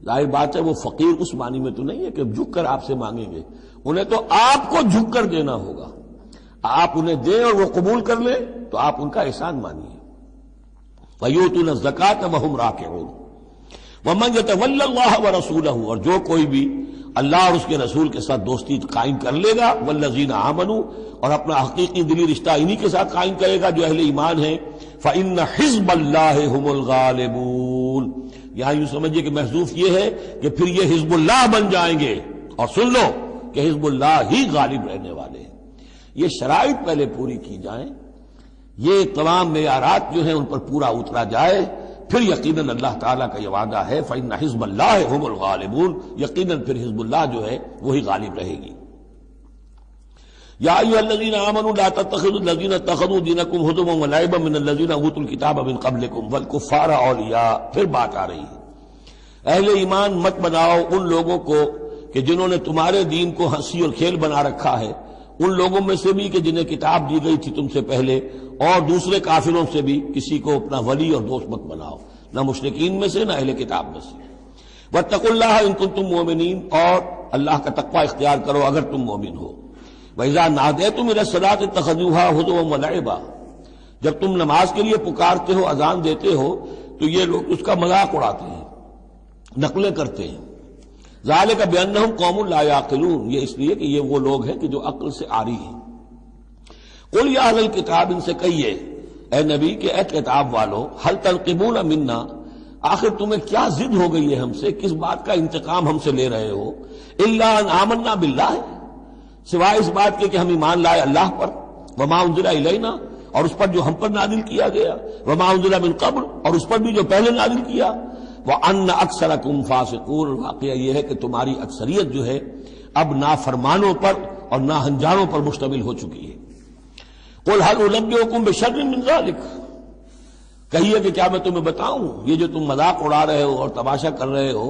ظاہر بات ہے وہ فقیر اس معنی میں تو نہیں ہے کہ جھک کر آپ سے مانگیں گے، انہیں تو آپ کو جھک کر دینا ہوگا، آپ انہیں دیں اور وہ قبول کر لیں تو آپ ان کا احسان مانیے۔ وَيُؤْتُونَ الزَّكَاةَ وَهُمْ رَاكِعُونَ وَمَنْ يَتَوَلَّ اللَّهَ وَرَسُولَهُ، اور جو کوئی بھی اللہ اور اس کے رسول کے ساتھ دوستی قائم کر لے گا، والذین آمنوا، اور اپنا حقیقی دلی رشتہ انہی کے ساتھ قائم کرے گا جو اہل ایمان ہیں، فإن حزب اللہ هم الغالبون، یہاں یوں سمجھیے کہ محذوف یہ ہے کہ پھر یہ حزب اللہ بن جائیں گے، اور سن لو کہ حزب اللہ ہی غالب رہنے والے ہیں۔ یہ شرائط پہلے پوری کی جائیں، یہ تمام معیارات جو ہیں ان پر پورا اترا جائے، پھر یقیناً اللہ تعالیٰ کا یہ وعدہ ہے فإن حزب اللہ هم الغالبون، یقیناً پھر حزب اللہ جو ہے وہی غالب رہے گی۔ یا ایھا الذین آمنوا لا تتخذوا الذین اتخذوا دینکم ہزوا ولعبا من الذین اوتوا الکتاب من قبلکم والکفار اولیاء، پھر بات آ رہی ہے، اہل ایمان مت بناؤ ان لوگوں کو کہ جنہوں نے تمہارے دین کو ہنسی اور کھیل بنا رکھا ہے، ان لوگوں میں سے بھی کہ جنہیں کتاب دی گئی تھی تم سے پہلے، اور دوسرے کافروں سے بھی کسی کو اپنا ولی اور دوست مت بناؤ، نہ مشرکین میں سے نہ اہل کتاب میں سے۔ واتقوا اللہ ان کنتم مؤمنین، اور اللہ کا تقوی اختیار کرو اگر تم مومن ہو۔ وَإِذَا نَادَيْتُمْ إِلَى الصَّلَاةِ اتَّخَذُوهَا هُزُوًا وَلَعِبًا، جب تم نماز کے لیے پکارتے ہو، اذان دیتے ہو، تو یہ لوگ اس کا مذاق اڑاتے ہیں، نقلیں کرتے ہیں۔ ذَلِكَ بِأَنَّهُمْ قَوْمٌ لَا يَعْقِلُونَ، یہ اس لیے کہ یہ وہ لوگ ہیں کہ جو عقل سے عاری ہیں۔ قُلْ يَا أَهْلَ الْكِتَابِ، ان سے کہیے اے نبی کہ اے کتاب والو، هَلْ تَنْقِمُونَ مِنَّا، آخر تمہیں کیا ضد ہو گئی ہے ہم سے، کس بات کا انتقام ہم سے لے رہے ہو؟ إِلَّا أَنْ آمَنَّا بِاللَّهِ، سوائے اس بات کے کہ ہم ایمان لائے اللہ پر، وما انزل الینا، اور اس پر جو ہم پر نازل کیا گیا، وما انزل من قبل، اور اس پر بھی جو پہلے نازل کیا، وَأَنَّ أَكْثَرَكُمْ فَاسِقُونَ، واقعہ یہ ہے کہ تمہاری اکثریت جو ہے اب نافرمانوں پر اور ناہنجاروں پر مشتمل ہو چکی ہے۔ قُلْ هَلْ أُنَبِّئُكُمْ بِشَرٍّ مِّن ذَلِكَ، کہیے کہ کیا میں تمہیں بتاؤں یہ جو تم مذاق اڑا رہے ہو اور تماشا کر رہے ہو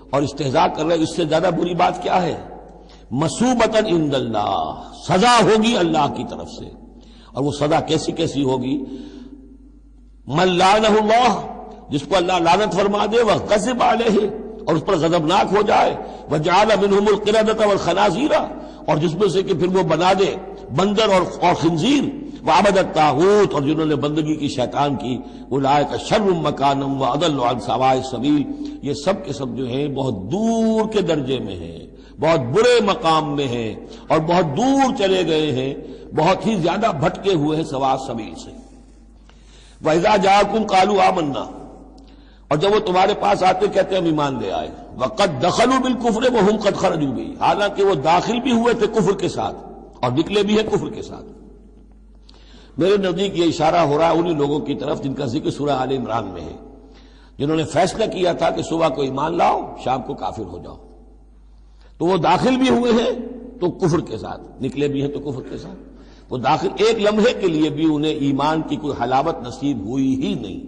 اور استہزاء کر رہے ہو، اس سے زیادہ بری بات کیا ہے؟ مصوبۃ عند اللہ، سزا ہوگی اللہ کی طرف سے، اور وہ سزا کیسی کیسی ہوگی؟ من لعنہ اللہ، جس کو اللہ لعنت فرما دے، وغضب علیہ، اور اس پر غضبناک ہو جائے، وجعل منہم القردۃ والخنازیر، اور جس میں سے کہ پھر وہ بنا دے بندر اور خنزیر، وعبد الطاغوت، اور جنہوں نے بندگی کی شیطان کی، اولئک شر مکانا واضل عن سواء السبیل، یہ سب کے سب جو ہیں بہت دور کے درجے میں ہیں، بہت برے مقام میں ہیں، اور بہت دور چلے گئے ہیں، بہت ہی زیادہ بھٹکے ہوئے ہیں سواء السبیل سے۔ وَإِذَا جَاءَكُمْ قَالُوا آمَنَّا، اور جب وہ تمہارے پاس آتے کہتے ہم ایمان لے آئے، وَقَدْ دَخَلُوا بِالْكُفْرِ وَهُمْ قَدْ خَرَجُوا بِهِ، حالانکہ وہ داخل بھی ہوئے تھے کفر کے ساتھ اور نکلے بھی ہیں کفر کے ساتھ۔ میرے نزدیک یہ اشارہ ہو رہا ہے انہی لوگوں کی طرف جن کا ذکر سورہ آل عمران میں ہے، جنہوں نے فیصلہ کیا تھا کہ صبح کو ایمان لاؤ، شام کو کافر ہو جاؤ، تو وہ داخل بھی ہوئے ہیں تو کفر کے ساتھ، نکلے بھی ہیں تو کفر کے ساتھ۔ وہ داخل ایک لمحے کے لیے بھی انہیں ایمان کی کوئی حلاوت نصیب ہوئی ہی نہیں،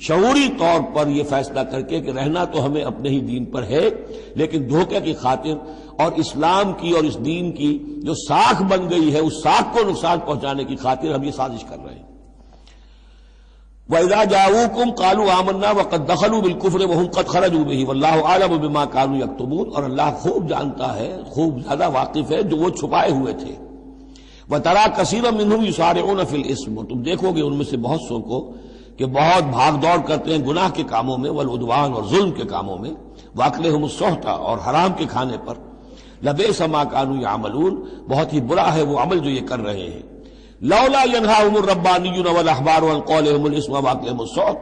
شعوری طور پر یہ فیصلہ کر کے کہ رہنا تو ہمیں اپنے ہی دین پر ہے، لیکن دھوکے کی خاطر اور اسلام کی اور اس دین کی جو ساکھ بن گئی ہے اس ساکھ کو نقصان پہنچانے کی خاطر ہم یہ سازش کر رہے ہیں۔ وَإِذَا جَاءُوكُمْ قَالُوا آمَنَّا وَقَدْ دَخَلُوا بِالْكُفْرِ وَهُمْ قَدْ خَرَجُوا بِهِ وَاللَّهُ أَعْلَمُ بِمَا كَانُوا يَكْتُمُونَ، اور اللہ خوب جانتا ہے، خوب زیادہ واقف ہے جو وہ چھپائے ہوئے تھے۔ وَتَرَىٰ كَثِيرًا مِّنْهُمْ يُسَارِعُونَ فِي الْإِثْمِ، اور تم دیکھو گے ان میں سے بہت سو کو کہ بہت بھاگ دوڑ کرتے ہیں گناہ کے کاموں میں، والعدوان، اور ظلم کے کاموں میں، وَأَكْلِهِمُ السُّحْتَ، اور حرام کے کھانے پر، لَبِئْسَ مَا كَانُوا يَعْمَلُونَ، بہت ہی برا ہے وہ عمل جو یہ کر رہے ہیں۔ لولا ينهاهم الربانيون والاحبار عن قولهم الاسم واكلهم السحت،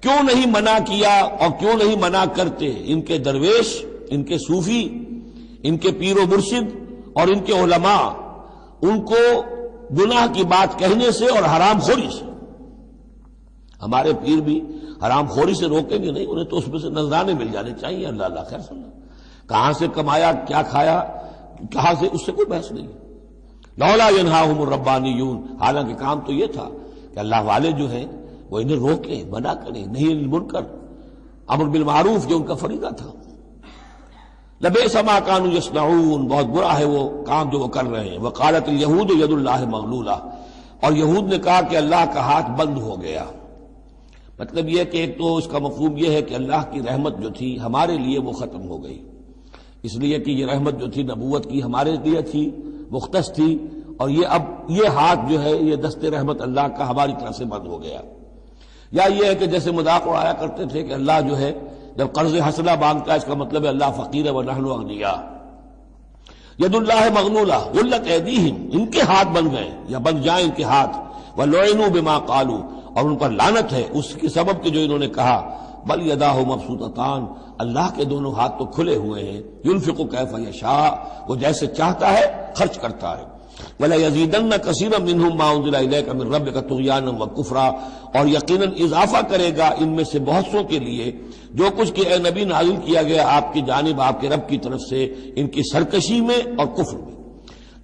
کیوں نہیں منع کیا اور کیوں نہیں منع کرتے ان کے درویش، ان کے صوفی، ان کے پیر و مرشد اور ان کے علماء ان کو گناہ کی بات کہنے سے اور حرام خوری سے۔ ہمارے پیر بھی حرام خوری سے روکیں گے نہیں، انہیں تو اس میں سے نذرانے مل جانے چاہیے، اللہ اللہ خیر سننا، کہاں سے کمایا، کیا کھایا، کہاں سے، اس سے کوئی بحث نہیں۔ لولا ینہاہم الربانیون، حالانکہ کام تو یہ تھا کہ اللہ والے جو ہیں وہ انہیں روکیں، منع کریں، نہیں المنکر، امر بالمعروف جو ان کا فریضہ تھا۔ لبئس ما کانوا یصنعون، بہت برا ہے وہ کام جو وہ کر رہے ہیں۔ وقالت الیہود ید اللہ مغلولہ، اور یہود نے کہا کہ اللہ کا ہاتھ بند ہو گیا۔ مطلب یہ کہ ایک تو اس کا مفہوم یہ ہے کہ اللہ کی رحمت جو تھی ہمارے لیے وہ ختم ہو گئی، اس لیے کہ یہ رحمت جو تھی نبوت کی ہمارے لیے تھی، مختص تھی، اور یہ اب یہ ہاتھ جو ہے یہ دست رحمت اللہ کا ہماری طرف سے بند ہو گیا۔ یا یہ ہے کہ جیسے مذاق اڑایا کرتے تھے کہ اللہ جو ہے جب قرض حسنہ مانگتا ہے اس کا مطلب ہے اللہ فقیر ہے ونحن اغنیاء۔ ید اللہ مغلولہ غلت ایدیہم، ان کے ہاتھ بن گئے یا بن جائیں ان کے ہاتھ، ولعنوا بما قالوا، اور ان پر لعنت ہے اس کے سبب کہ جو انہوں نے کہا۔ بل یداہ مبسوطتان، اللہ کے دونوں ہاتھ تو کھلے ہوئے ہیں، ينفق کیف یشاء، وہ جیسے چاہتا ہے خرچ کرتا ہے۔ وَلَيَزِيدَنَّ كَثِيرًا مِّنْهُم مَّا أُنزِلَ إِلَيْكَ مِن رَّبِّكَ طُغْيَانًا وَكُفْرًا، اور یقیناً اضافہ کرے گا ان میں سے بہت سو کے لیے جو کچھ کہ اے نبی نازل کیا گیا آپ کی جانب آپ کے رب کی طرف سے، ان کی سرکشی میں اور کفر میں،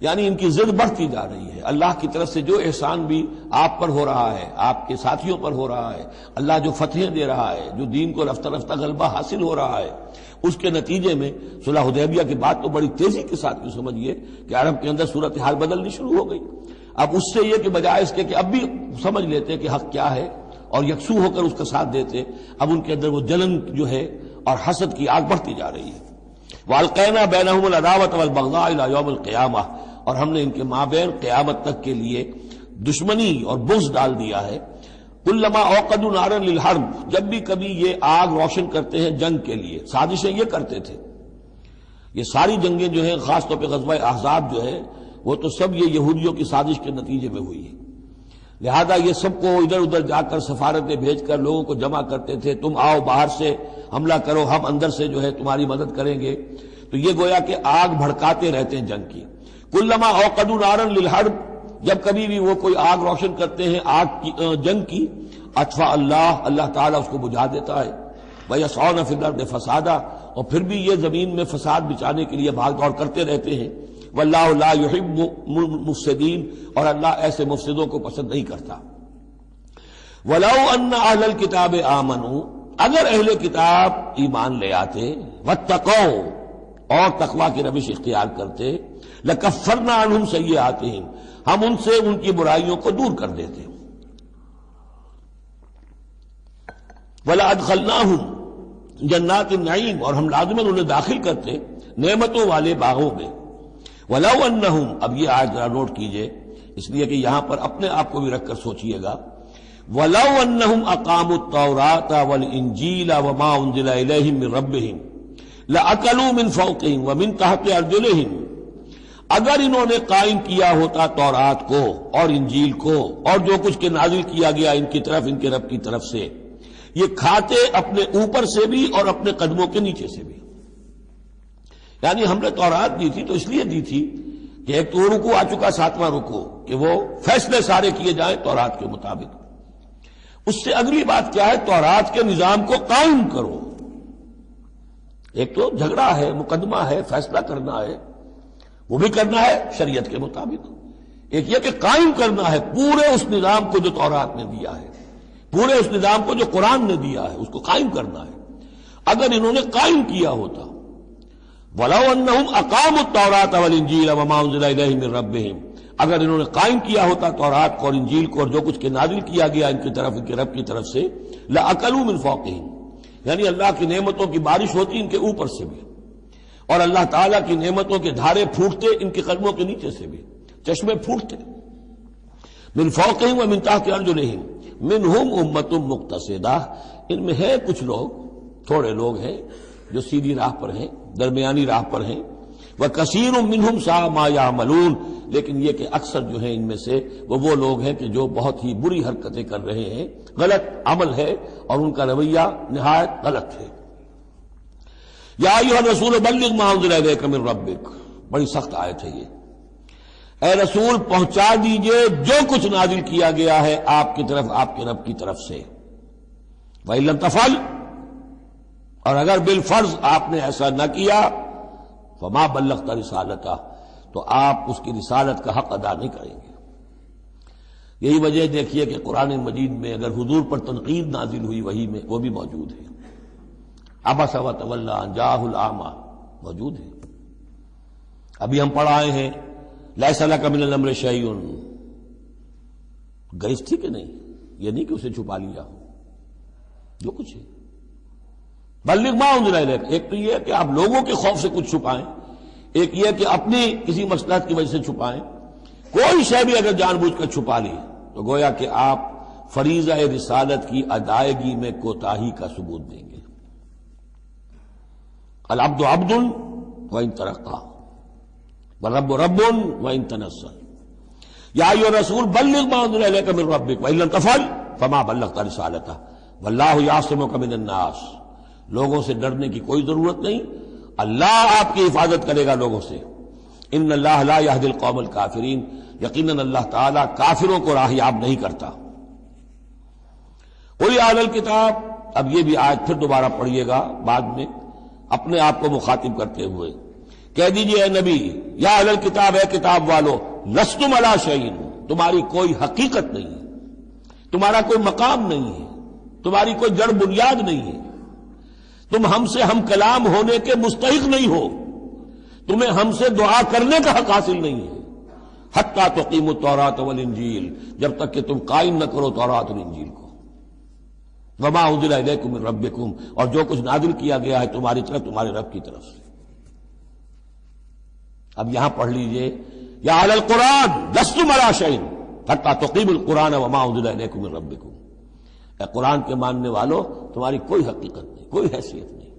یعنی ان کی ضد بڑھتی جا رہی ہے۔ اللہ کی طرف سے جو احسان بھی آپ پر ہو رہا ہے، آپ کے ساتھیوں پر ہو رہا ہے، اللہ جو فتحیں دے رہا ہے، جو دین کو رفتہ رفتہ غلبہ حاصل ہو رہا ہے، اس کے نتیجے میں صلح حدیبیہ کی بات تو بڑی تیزی کے ساتھ یوں سمجھیے کہ عرب کے اندر صورتحال بدلنی شروع ہو گئی۔ اب اس سے یہ کہ بجائے اس کے کہ اب بھی سمجھ لیتے کہ حق کیا ہے اور یکسو ہو کر اس کا ساتھ دیتے، اب ان کے اندر وہ جلن جو ہے اور حسد کی آگ بڑھتی جا رہی ہے۔ وَأَلْقَيْنَا بَيْنَهُمُ الْعَدَاوَةَ وَالْبَغْضَاءَ إِلَى يَوْمِ الْقِيَامَةِ، اور ہم نے ان کے مابین قیامت تک کے لیے دشمنی اور بغض ڈال دیا ہے۔ کلما اوقدوا نارا للحرب، جب بھی کبھی یہ آگ روشن کرتے ہیں جنگ کے لیے، سازشیں یہ کرتے تھے۔ یہ ساری جنگیں جو ہیں خاص طور پہ غزوہ احزاب جو ہے وہ تو سب یہ یہودیوں کی سازش کے نتیجے میں ہوئی ہے، لہذا یہ سب کو ادھر ادھر جا کر سفارتیں بھیج کر لوگوں کو جمع کرتے تھے، تم آؤ باہر سے حملہ کرو، ہم اندر سے جو ہے تمہاری مدد کریں گے۔ تو یہ گویا کہ آگ بھڑکاتے رہتے ہیں جنگ کی۔ کلما اوقدوا نارا للحرب، جب کبھی بھی وہ کوئی آگ روشن کرتے ہیں آگ کی جنگ کی، اطفاء اللہ تعالیٰ اس کو بجھا دیتا ہے۔ وَيَسْعَوْنَ فِي الْأَرْضِ فَسَادًا، اور پھر بھی یہ زمین میں فساد بچانے کے لیے بھاگ دوڑ کرتے رہتے ہیں. وَاللَّهُ لَا يُحِبُّ الْمُفْسِدِينَ، اور اللہ ایسے مفسدوں کو پسند نہیں کرتا. وَلَوْ أَنَّ أَهْلَ الْكِتَابِ آمَنُوا، اگر اہل کتاب ایمان لے آتے، وَاتَّقَوْا، اور تقوی کی روش اختیار کرتے، لَكَفَّرْنَا عَنْهُمْ سَيِّئَاتِهِمْ، ہم ان سے ان کی برائیوں کو دور کر دیتے. وَلَأَدْخَلْنَاهُمْ جنات النعیم، اور ہم لازماً انہیں داخل کرتے نعمتوں والے باغوں میں. وَلَوْ أَنَّهُمْ، اب یہ آیت ذرا نوٹ کیجئے اس لیے کہ یہاں پر اپنے آپ کو بھی رکھ کر سوچئے گا. وَلَوْ أَنَّهُمْ أَقَامُوا التَّوْرَاةَ وَالْإِنْجِيلَ وَمَا أُنزِلَ إِلَيْهِمْ مِنْ رَبِّهِمْ لَأَكَلُوا مِنْ فَوْقِهِمْ وَمِنْ تَحْتِ أَرْجُلِهِمْ، اگر انہوں نے قائم کیا ہوتا تورات کو اور انجیل کو اور جو کچھ کے نازل کیا گیا ان کی طرف، ان کے رب کی طرف سے، یہ کھاتے اپنے اوپر سے بھی اور اپنے قدموں کے نیچے سے بھی. یعنی ہم نے تورات دی تھی تو اس لیے دی تھی کہ ایک تو رکوع آ چکا 7واں رکوع، کہ وہ فیصلے سارے کیے جائیں تورات کے مطابق. اس سے اگلی بات کیا ہے؟ تورات کے نظام کو قائم کرو. ایک تو جھگڑا ہے، مقدمہ ہے، فیصلہ کرنا ہے، وہ بھی کرنا ہے شریعت کے مطابق. ایک یہ کہ قائم کرنا ہے پورے اس نظام کو جو تورات نے دیا ہے، پورے اس نظام کو جو قرآن نے دیا ہے، اس کو قائم کرنا ہے. اگر انہوں نے قائم کیا ہوتا، وَلَوْ أَنَّهُمْ أَقَامُوا التَّوْرَاةَ وَالْإِنْجِيلَ وَمَا أُنزِلَ إِلَيْهِمْ مِنْ رَبِّهِمْ، اگر انہوں نے قائم کیا ہوتا تورات کو اور انجیل کو اور جو کچھ کے نازل کیا گیا ان کی طرف، ان کے رب کی طرف سے، لَأَكَلُوا مِنْ فَوْقِهِمْ، یعنی اللہ کی نعمتوں کی بارش ہوتی ان کے اوپر سے بھی، اور اللہ تعالیٰ کی نعمتوں کے دھارے پھوٹتے ان کے قدموں کے نیچے سے بھی، چشمے پھوٹتے. مِنْ فَوْقِهِمْ وَمِنْ تَحْتِ أَرْجُلِهِمْ مِنْهُمْ أُمَّةٌ مُقْتَصِدَةٌ، ان میں ہے کچھ لوگ، تھوڑے لوگ ہیں جو سیدھی راہ پر ہیں، درمیانی راہ پر ہیں. وَكَثِيرٌ مِّنْهُمْ سَاءَ مَا يَعْمَلُونَ، لیکن یہ کہ اکثر جو ہیں ان میں سے وہ لوگ ہیں کہ جو بہت ہی بری حرکتیں کر رہے ہیں، غلط عمل ہے اور ان کا رویہ نہایت غلط ہے. یا ایھا الرسول بلغ ما انزل الیک من ربک، بڑی سخت آیت ہے یہ. اے رسول پہنچا دیجئے جو کچھ نازل کیا گیا ہے آپ کی طرف، آپ کے رب کی طرف سے. وَإِن لَّمْ تَفْعَلْ، اور اگر بالفرض آپ نے ایسا نہ کیا، فَمَا بَلَّغْتَ رِسَالَتَهُ، تو آپ اس کی رسالت کا حق ادا نہیں کریں گے. یہی وجہ دیکھیے کہ قرآن مجید میں اگر حضور پر تنقید نازل ہوئی وحی میں، وہ بھی موجود ہے. عبس وتولی ان جاءہ الاعمی موجود ہے. ابھی ہم پڑھ آئے ہیں لیس لک من الامر شیء، گرج تھی کہ نہیں؟ یہ نہیں کہ اسے چھپا لیا ہو، جو کچھ ہے. بلغ ما انزل الیک، ایک تو یہ کہ آپ لوگوں کے خوف سے کچھ چھپائیں، ایک یہ کہ اپنی کسی مصلحت کی وجہ سے چھپائیں. کوئی شے بھی اگر جان بوجھ کر چھپا لی تو گویا کہ آپ فریضہ رسالت کی ادائیگی میں کوتاہی کا ثبوت دیں گے. العبد عبد وان ترقى والرب رب وان تنزل. یا ایھا الرسول بلغ ما انزل الیک من ربک وان لم تفعل فما بلغت رسالتہ واللہ یعصمک من الناس. لوگوں سے ڈرنے کی کوئی ضرورت نہیں، اللہ آپ کی حفاظت کرے گا لوگوں سے. ان اللہ لا یہدی القوم الکافرین، یقیناً اللہ تعالیٰ کافروں کو راہیاب نہیں کرتا. قل یا اہل الکتاب، اب یہ بھی آیت پھر دوبارہ پڑھیے گا بعد میں اپنے آپ کو مخاطب کرتے ہوئے. کہہ دیجئے اے نبی، یا اہل الکتاب، اے کتاب والو، لستم علی شیء، تمہاری کوئی حقیقت نہیں ہے، تمہارا کوئی مقام نہیں ہے، تمہاری کوئی جڑ بنیاد نہیں ہے، تم ہم سے ہم کلام ہونے کے مستحق نہیں ہو، تمہیں ہم سے دعا کرنے کا حق حاصل نہیں ہے. حتی تقیموا التوراۃ والانجیل، جب تک کہ تم قائم نہ کرو تورات اور انجیل کو. وما انزل الیکم من ربکم، اور جو کچھ نازل کیا گیا ہے تمہاری طرف، تمہارے رب کی طرف سے. اب یہاں پڑھ لیجئے یا اہل القرآن لستم علی شیء حتی تقیموا القرآن وما انزل الیکم من ربکم. اے قرآن کے ماننے والو، تمہاری کوئی حقیقت نہیں، کوئی حیثیت نہیں.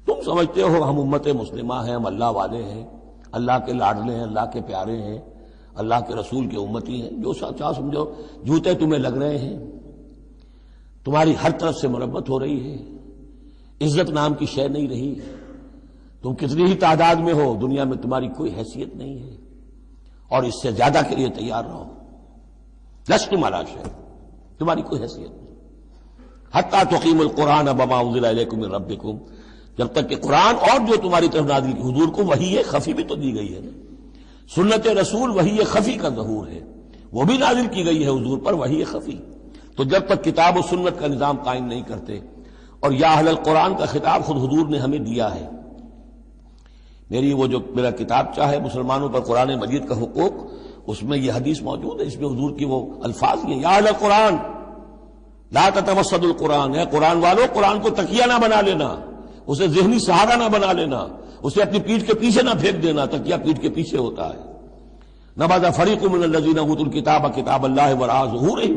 تم سمجھتے ہو ہم امت مسلمہ ہیں، ہم اللہ والے ہیں، اللہ کے لاڈلے ہیں، اللہ کے پیارے ہیں، اللہ کے رسول کے امتی ہیں. جو چاہو سمجھو، جوتے تمہیں لگ رہے ہیں، تمہاری ہر طرف سے مرمت ہو رہی ہے، عزت نام کی شے نہیں رہی. تم کتنی ہی تعداد میں ہو، دنیا میں تمہاری کوئی حیثیت نہیں ہے، اور اس سے زیادہ کے لیے تیار رہو. لستم علی شیء، تمہاری کوئی حیثیت نہیں. حتی تقیم القرآن بما انزل الیکم من ربکم، جب تک کہ قرآن اور جو تمہاری طرف نازل کی، حضور کو وحی خفی بھی تو دی گئی ہے نا، سنت رسول وحی خفی کا ظہور ہے، وہ بھی نازل کی گئی ہے حضور پر وحی خفی۔ تو جب تک کتاب و سنت کا نظام قائم نہیں کرتے، اور یا اہل القرآن کا خطاب خود حضور نے ہمیں دیا ہے۔ میرا کتاب چاہے مسلمانوں پر قرآن مجید کا حقوق، اس میں یہ حدیث موجود ہے، اس میں حضور کی وہ الفاظ ہیں، یا اہل القرآن لا تتوسدوا القرآن، ہے قرآن والوں قرآن کو تکیہ نہ بنا لینا، اسے ذہنی سہارا نہ بنا لینا، اسے اپنی پیٹھ کے پیچھے نہ پھینک دینا، تکیہ پیٹھ کے پیچھے ہوتا ہے۔ نبذ فریق من الذین اوتوا الکتاب کتاب اللہ وراء ظہورہم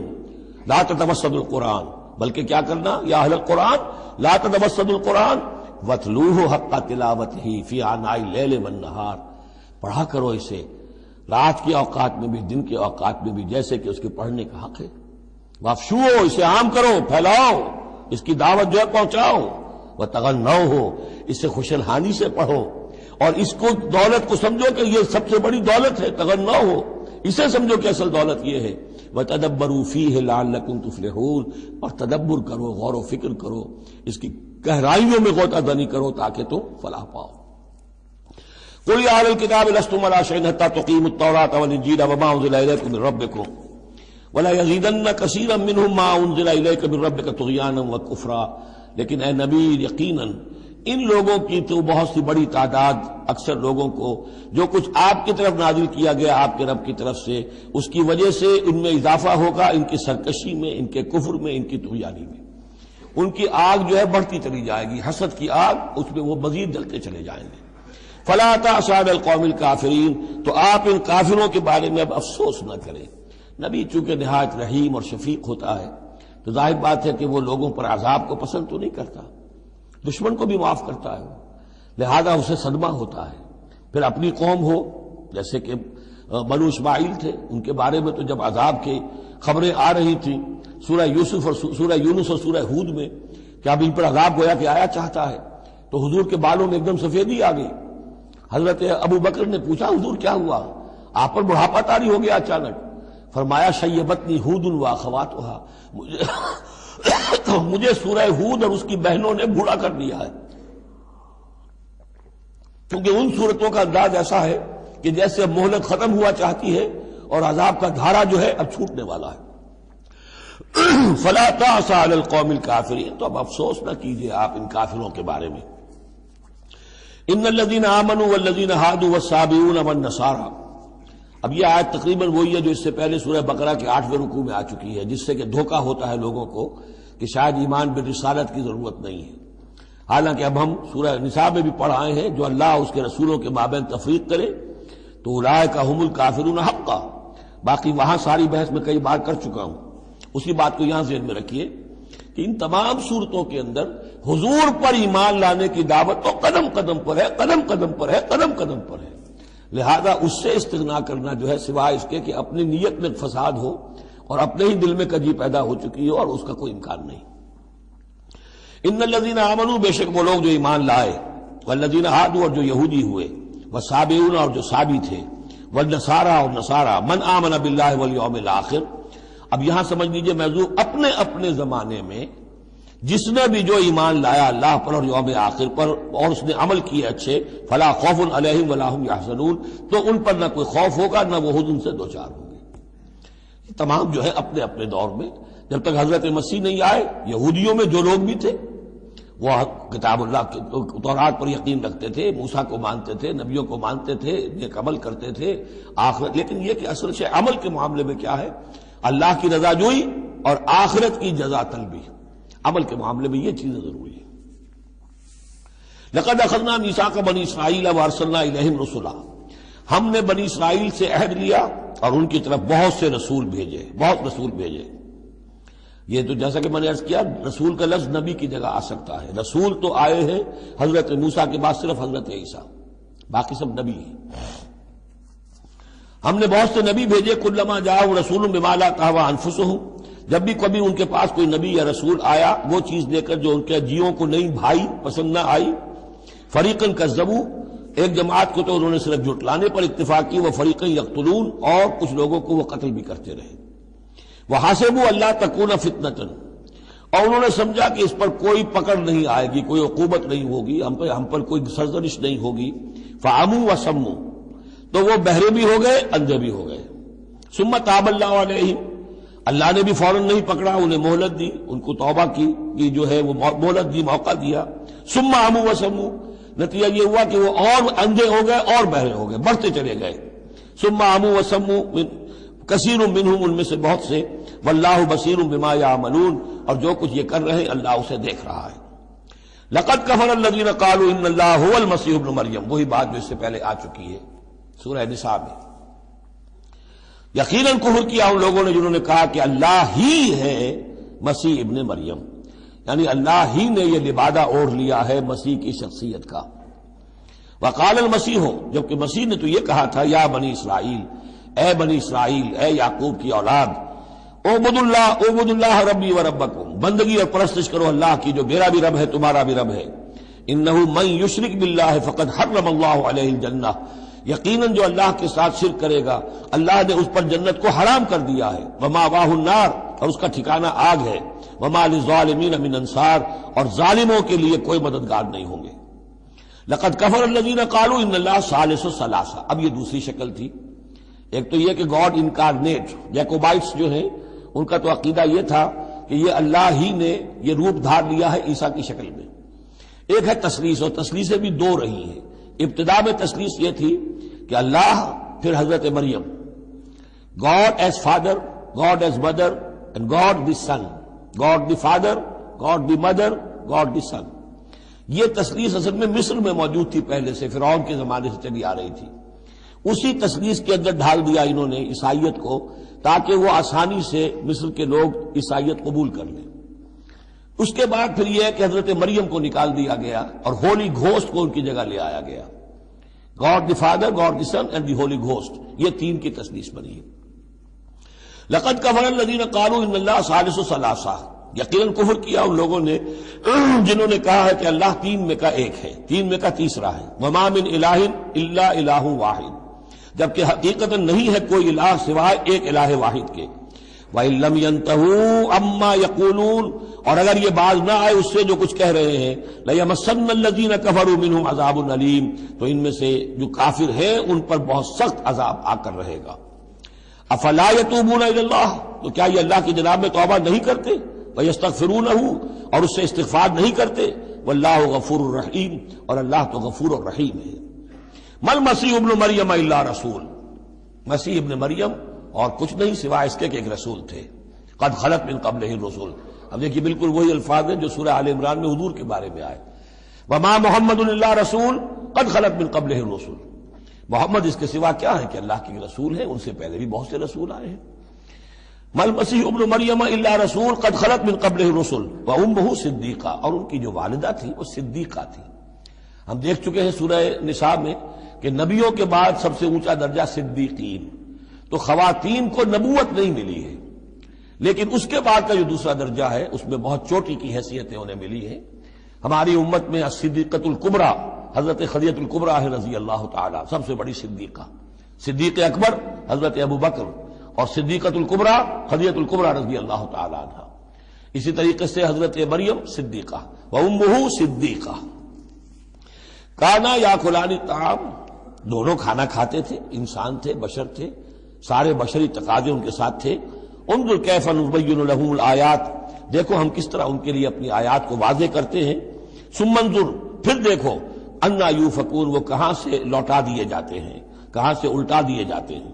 لا تتوسدوا القرآن، بلکہ کیا کرنا، یا اہل القرآن لا تتوسدوا القرآن واتلوہ حق تلاوتہ فی آناء اللیل والنہار، پڑھا کرو اسے رات کے اوقات میں بھی دن کے اوقات میں بھی جیسے کہ اس کے پڑھنے کا حق ہے۔ وافشوہ، اسے عام کرو، پھیلاؤ، اس کی دعوت جو ہے پہنچاؤ، وتغنوہ، اسے خوش الحانی سے پڑھو، اور اس کو دولت کو سمجھو کہ یہ سب سے بڑی دولت ہے، تغنوہ، اسے سمجھو کہ اصل دولت یہ ہے۔ وتدبروا فیہ لعلکم تفلحون، اور تدبر کرو، غور و فکر کرو، اس کی گہرائیوں میں غوطہ دنی کرو تاکہ تم فلاح پاؤ۔ قل یا اہل الکتاب لستم علی شیء حتی تقیموا التوراۃ والانجیل وما انزل الیکم من ربکم ولا یزیدن کثیرا منہم ما انزل الیک من ربک طغیانا وکفرا، لیکن اے نبی یقیناً ان لوگوں کی تو بہت سی بڑی تعداد، اکثر لوگوں کو جو کچھ آپ کی طرف نازل کیا گیا آپ کے رب کی طرف سے، اس کی وجہ سے ان میں اضافہ ہوگا، ان کی سرکشی میں، ان کے کفر میں، ان کی طغیانی میں، ان کی آگ جو ہے بڑھتی چلی جائے گی، حسد کی آگ، اس میں وہ مزید جلتے چلے جائیں گے۔ فلا تأس علی القوم الکافرین، تو آپ ان کافروں کے بارے میں اب افسوس نہ کریں۔ نبی چونکہ نہایت رحیم اور شفیق ہوتا ہے تو ظاہر بات ہے کہ وہ لوگوں پر عذاب کو پسند تو نہیں کرتا، دشمن کو بھی معاف کرتا ہے، لہذا اسے صدمہ ہوتا ہے۔ پھر اپنی قوم ہو، جیسے کہ بنو اسماعیل تھے، ان کے بارے میں تو جب عذاب کی خبریں آ رہی تھیں سورہ یوسف اور سورہ یونس اور سورہ ہود میں کہ اب ان پر عذاب گویا کہ آیا چاہتا ہے، تو حضور کے بالوں میں ایک دم سفیدی آ گئی۔ حضرت ابو بکر نے پوچھا حضور کیا ہوا، آپ پر بڑھاپا طاری ہو گیا اچانک؟ فرمایا شیبتنی ہود واخواتھا، مجھے سورہ ہود اور اس کی بہنوں نے بوڑھا کر دیا ہے، کیونکہ ان صورتوں کا انداز ایسا ہے کہ جیسے اب مہلت ختم ہوا چاہتی ہے اور عذاب کا دھارا جو ہے اب چھوٹنے والا ہے۔ فلا تأس علی القوم الکافرین، تو اب افسوس نہ کیجئے آپ ان کافروں کے بارے میں۔ ان الذین آمنوا والذین ہادوا والصابئون والنصارى، اب یہ آیت تقریباً وہی ہے جو اس سے پہلے سورہ بقرہ کے 8ویں رکوع میں آ چکی ہے، جس سے کہ دھوکہ ہوتا ہے لوگوں کو کہ شاید ایمان بالرسالت کی ضرورت نہیں ہے، حالانکہ اب ہم سورہ نساء میں بھی پڑھ آئے ہیں جو اللہ اس کے رسولوں کے مابین تفریق کرے تو اولئک هم الکافرون حقا، باقی وہاں ساری بحث میں کئی بار کر چکا ہوں، اسی بات کو یہاں ذہن میں رکھیے کہ ان تمام صورتوں کے اندر حضور پر ایمان لانے کی دعوت تو قدم قدم پر ہے، قدم قدم پر ہے، قدم قدم پر ہے، لہذا اس سے استغنا کرنا جو ہے سوائے اس کے کہ اپنی نیت میں فساد ہو اور اپنے ہی دل میں کجی پیدا ہو چکی ہو، اور اس کا کوئی امکان نہیں۔ ان الذین آمنوا، بے شک وہ لوگ جو ایمان لائے، والذین ہادوا، اور جو یہودی ہوئے، والصابئون، اور جو صابی تھے، والنصارى، اور نصارى، من آمن باللہ والیوم الآخر۔ اب یہاں سمجھ لیجئے موضوع اپنے اپنے زمانے میں جس نے بھی جو ایمان لایا اللہ پر اور یوم آخر پر اور اس نے عمل کیے اچھے، فلا خوف علیہم ولا هم یحزنون، تو ان پر نہ کوئی خوف ہوگا نہ وہ حزن سے دوچار ہوں گے۔ یہ تمام جو ہے اپنے اپنے دور میں، جب تک حضرت مسیح نہیں آئے، یہودیوں میں جو لوگ بھی تھے وہ کتاب اللہ کے تورات پر یقین رکھتے تھے، موسیٰ کو مانتے تھے، نبیوں کو مانتے تھے، نیک عمل کرتے تھے آخرت، لیکن یہ کہ اصل سے عمل کے معاملے میں کیا ہے، اللہ کی رضا جوئی اور آخرت کی جزا طلبی، عمل کے معاملے میں یہ چیزیں ضروری ہیں۔ لقد اخذنا میثاق بنی اسرائیل وارسلنا الیہم رسلا، ہم نے بنی اسرائیل سے عہد لیا اور ان کی طرف بہت سے رسول بھیجے، بہت رسول بھیجے۔ یہ تو جیسا کہ میں نے عرض کیا، رسول کا لفظ نبی کی جگہ آ سکتا ہے، رسول تو آئے ہیں حضرت موسیٰ کے بعد صرف حضرت عیسیٰ، باقی سب نبی ہیں۔ ہم نے بہت سے نبی بھیجے، کلما جاء رسول بما لا تهوى انفسهم، جب بھی کبھی ان کے پاس کوئی نبی یا رسول آیا وہ چیز لے کر جو ان کے جیوں کو نہیں بھائی، پسند نہ آئی، فریقا کذبوا، ایک جماعت کو تو انہوں نے صرف جھٹلانے پر اکتفا کی، وہ فریقا یقتلون، اور کچھ لوگوں کو وہ قتل بھی کرتے رہے۔ وحسبوا اللہ تکون فتنۃ، اور انہوں نے سمجھا کہ اس پر کوئی پکڑ نہیں آئے گی، کوئی عقوبت نہیں ہوگی، ہم پر کوئی سرزنش نہیں ہوگی، فعموا وصموا، تو وہ بہرے بھی ہو گئے، اندھے بھی ہو گئے۔ ثم تاب اللہ علیہم، اللہ نے بھی فوراً نہیں پکڑا، انہیں مہلت دی، ان کو توبہ کی جو ہے وہ مہلت دی، موقع دیا۔ ثم عموا وصموا، نتیجہ یہ ہوا کہ وہ اور اندھے ہو گئے اور بہرے ہو گئے، بڑھتے چلے گئے۔ ثم عموا وصموا کثیر منہم، ان میں سے بہت سے، واللہ بصیر بما یعملون، اور جو کچھ یہ کر رہے ہیں اللہ اسے دیکھ رہا ہے۔ لقد کفر الذین قالوا ان اللہ هو المسیح ابن مریم، وہی بات جو اس سے پہلے آ چکی ہے سورہ نساء میں۔ یقیناً کفر کیا ان لوگوں نے جنہوں نے کہا کہ اللہ ہی ہے مسیح ابن مریم، یعنی اللہ ہی نے یہ لبادہ اوڑھ لیا ہے مسیح کی شخصیت کا۔ وقال المسیح، جبکہ مسیح نے تو یہ کہا تھا یا بنی اسرائیل، اے بنی اسرائیل، اے یعقوب کی اولاد، اعبدوا اللہ ربی و ربکم، بندگی اور پرستش کرو اللہ کی جو میرا بھی رب ہے تمہارا بھی رب ہے۔ انہ من یشرک باللہ فقد حرم اللہ علیہ الجنہ، یقیناً جو اللہ کے ساتھ شرک کرے گا اللہ نے اس پر جنت کو حرام کر دیا ہے، ومأواہ النار، اور اس کا ٹھکانہ آگ ہے، وما للظالمین من انصار، اور ظالموں کے لیے کوئی مددگار نہیں ہوں گے۔ لقد کفر الذین قالوا ان اللہ ثالث ثلاثہ، اب یہ دوسری شکل تھی۔ ایک تو یہ کہ گاڈ انکارنیٹ، جیکوبائٹس جو ہیں ان کا تو عقیدہ یہ تھا کہ یہ اللہ ہی نے یہ روپ دھار لیا ہے عیسیٰ کی شکل میں۔ ایک ہے تثلیث، اور تثلیثیں بھی دو رہی ہیں۔ ابتدا میں تثلیث یہ تھی کہ اللہ، پھر حضرت مریم، God is father, God is mother, and God the son, God the father, God the mother, God the son. یہ تثلیث اصل میں مصر میں موجود تھی پہلے سے، فرعون کے زمانے سے چلی آ رہی تھی۔ اسی تثلیث کے اندر ڈھال دیا انہوں نے عیسائیت کو، تاکہ وہ آسانی سے مصر کے لوگ عیسائیت قبول کر لیں۔ اس کے بعد پھر یہ ہے کہ حضرت مریم کو نکال دیا گیا اور ہولی گھوسٹ کو ان کی جگہ لے آیا گیا۔ God the father, God the Son and the Holy Ghost, یہ تین کی تثلیث بنی ہے۔ لقد کفر الذین قالوا ان اللہ ثالث ثلاثہ، یقیناً کفر کیا ان لوگوں نے جنہوں نے کہا ہے کہ اللہ تین میں کا ایک ہے، تین میں کا تیسرا ہے۔ وما من الہ الا الہ واحد، جبکہ حقیقتاً نہیں ہے کوئی الہ سوائے ایک الہ واحد کے۔ وَإِن لَّمْ يَنْتَهُوا عَمَّا يَقُولُونَ، اور اگر یہ باز نہ آئے اس سے جو کچھ کہہ رہے ہیں، لَيَمَسَّنَّ الَّذِينَ كَفَرُوا مِنْهُمْ عَذَابٌ أَلِيمٌ، تو ان میں سے جو کافر ہیں ان پر بہت سخت عذاب آ کر رہے گا۔ أَفَلَا يَتُوبُونَ إِلَى اللَّهِ، تو کیا یہ اللہ کی جناب میں توبہ نہیں کرتے؟ وَيَسْتَغْفِرُونَهُ، اور اس سے استغفار نہیں کرتے؟ وَاللَّهُ غَفُورٌ رَحِيمٌ، اور اللہ تو غفور اور رحیم ہے۔ مَا الْمَسِيحُ ابْنُ مَرْيَمَ إِلَّا رَسُولٌ، مسیح ابن مریم اور کچھ نہیں سوائے اس کے کہ ایک رسول تھے۔ قد خلت من قبلہ الرسل، اب دیکھیے بالکل وہی الفاظ ہیں جو سورہ آل عمران میں حضور کے بارے میں آئے، وما محمد الا رسول قد خلت من قبلہ الرسل، محمد اس کے سوا کیا ہے کہ اللہ کے رسول ہیں، ان سے پہلے بھی بہت سے رسول آئے ہیں۔ ما المسیح ابن مریم الا رسول قد خلت من قبلہ الرسل وامہ صدیقہ، اور ان کی جو والدہ تھی وہ صدیقہ تھی۔ ہم دیکھ چکے ہیں سورہ نساء میں کہ نبیوں کے بعد سب سے اونچا درجہ صدیقین، تو خواتین کو نبوت نہیں ملی ہے، لیکن اس کے بعد کا جو دوسرا درجہ ہے اس میں بہت چوٹی کی حیثیتیں انہیں ملی ہیں۔ ہماری امت میں الصدیقۃ الکبریٰ حضرت خدیجہ الکبریٰ رضی اللہ تعالی، سب سے بڑی صدیقہ، صدیق اکبر حضرت ابو بکر، اور صدیقۃ الکبریٰ خدیجہ الکبریٰ رضی اللہ تعالی عنہا۔ اسی طریقے سے حضرت مریم صدیقہ وامہ صدیقہ۔ کانا یاکلان الطعام، دونوں کھانا کھاتے تھے، انسان تھے، بشر تھے، سارے بشری تقاضے ان کے ساتھ تھے۔ انظر کیف نبین لہم الآیات، دیکھو ہم کس طرح ان کے لیے اپنی آیات کو واضح کرتے ہیں۔ ثم انظر، پھر دیکھو، انا یوفکون، وہ کہاں سے لوٹا دیے جاتے ہیں، کہاں سے الٹا دیے جاتے ہیں۔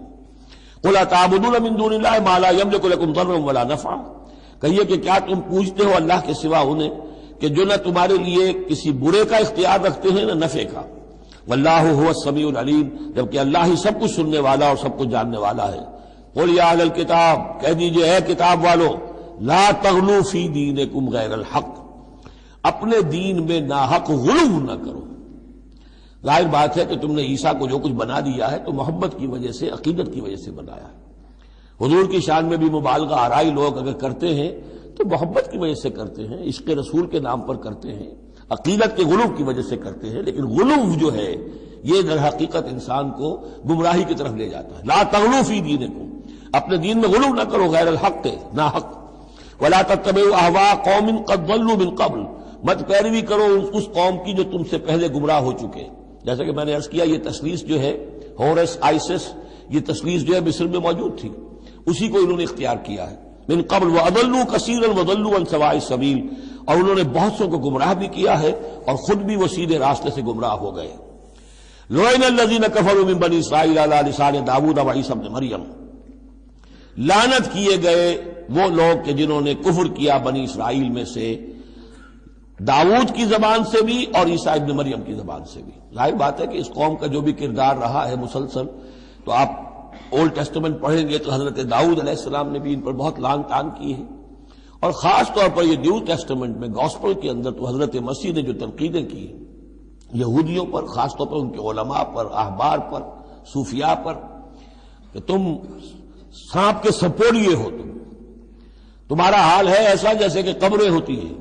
قل اتعبدون من دون اللہ ما لا یملک لکم ضرا ولا نفعا، کہیے کہ کیا تم پوچھتے ہو اللہ کے سوا انہیں کہ جو نہ تمہارے لیے کسی برے کا اختیار رکھتے ہیں نہ نفع کا۔ واللہ هو السمیع العلیم، جبکہ اللہ ہی سب کچھ سننے والا اور سب کچھ جاننے والا ہے۔ قل یا اہل الکتاب، کہہ دیجئے اے کتاب والو، لا تغلوا فی دینکم غیر الحق، اپنے دین میں ناحق غلو نہ کرو۔ ظاہر بات ہے کہ تم نے عیسیٰ کو جو کچھ بنا دیا ہے تو محبت کی وجہ سے، عقیدت کی وجہ سے بنایا ہے۔ حضور کی شان میں بھی مبالغہ آرائی لوگ اگر کرتے ہیں تو محبت کی وجہ سے کرتے ہیں، عشق رسول کے نام پر کرتے ہیں، عقیدت کے غلو کی وجہ سے کرتے ہیں، لیکن غلو جو ہے یہ در حقیقت انسان کو گمراہی کی طرف لے جاتا ہے۔ لا تغلوا فی دینکم، اپنے دین میں غلو نہ کرو غیر الحق، ناحق۔ ولا تتبعوا اهواء قوم قد ضلوا من قبل، مت پیروی کرو اس قوم کی جو تم سے پہلے گمراہ ہو چکے. جیسا کہ میں نے عرض کیا، یہ تثلیث جو ہے ہورس آئسس، یہ تثلیث جو ہے مصر میں موجود تھی، اسی کو انہوں نے اختیار کیا ہے. من قبل وَأَضَلُّوا كَثِيرًا وَضَلُّوا عَنْ سَوَاءِ السَّبِيلِ، اور انہوں نے بہت سو کو گمراہ بھی کیا ہے اور خود بھی وہ سیدھے راستے سے گمراہ ہو گئے. لُعِنَ الَّذِينَ كَفَرُوا مِن بَنِي إِسْرَائِيلَ عَلَىٰ لِسَانِ داؤد وعیسی ابن مریم، لعنت کیے گئے وہ لوگ کہ جنہوں نے کفر کیا بنی اسرائیل میں سے داؤد کی زبان سے بھی اور عیسیٰ ابن مریم کی زبان سے بھی. ظاہر بات ہے کہ اس قوم کا جو بھی کردار رہا ہے مسلسل، تو آپ اولڈ ٹیسٹمنٹ پڑھیں گے تو حضرت داؤد علیہ السلام نے بھی ان پر بہت لعن طعن کی ہے، اور خاص طور پر یہ نیو ٹیسٹمنٹ میں گاسپل کے اندر تو حضرت مسیح نے جو تنقیدیں کی یہودیوں پر، خاص طور پر ان کے علماء پر، احبار پر، صوفیاء پر، کہ تم سانپ کے سپوڑیے ہو، تمہارا حال ہے ایسا جیسے کہ قبریں ہوتی ہیں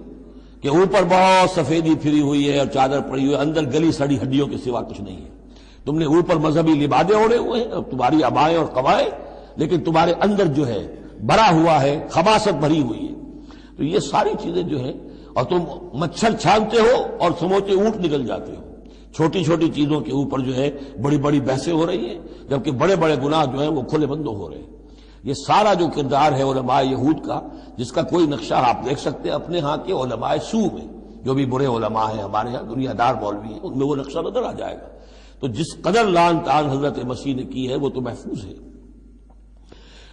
کہ اوپر بہت سفیدی پھری ہوئی ہے اور چادر پڑی ہوئی ہے، اندر گلی سڑی ہڈیوں کے سوا کچھ نہیں ہے. تم نے اوپر مذہبی لبادے اوڑے ہوئے ہیں اور تمہاری ابائیں اور قبائیں، لیکن تمہارے اندر جو ہے بھرا ہوا ہے، خباثت بھری ہوئی ہے. تو یہ ساری چیزیں جو ہیں، اور تم مچھر چھانتے ہو اور سموچے اونٹ نکل جاتے ہو. چھوٹی چھوٹی چیزوں کے اوپر جو ہے بڑی بڑی بحثیں ہو رہی ہیں، جبکہ بڑے بڑے گناہ جو ہیں وہ کھلے بندوں ہو رہے ہیں. یہ سارا جو کردار ہے علماء یہود کا، جس کا کوئی نقشہ آپ دیکھ سکتے ہیں اپنے ہاں کے علماء سو میں، جو بھی برے علماء ہیں ہمارے ہاں دنیا دار مولوی ہیں، ان میں وہ نقشہ نظر آ جائے گا. تو جس قدر لعن طعن حضرت مسیح نے کی ہے وہ تو محفوظ ہے.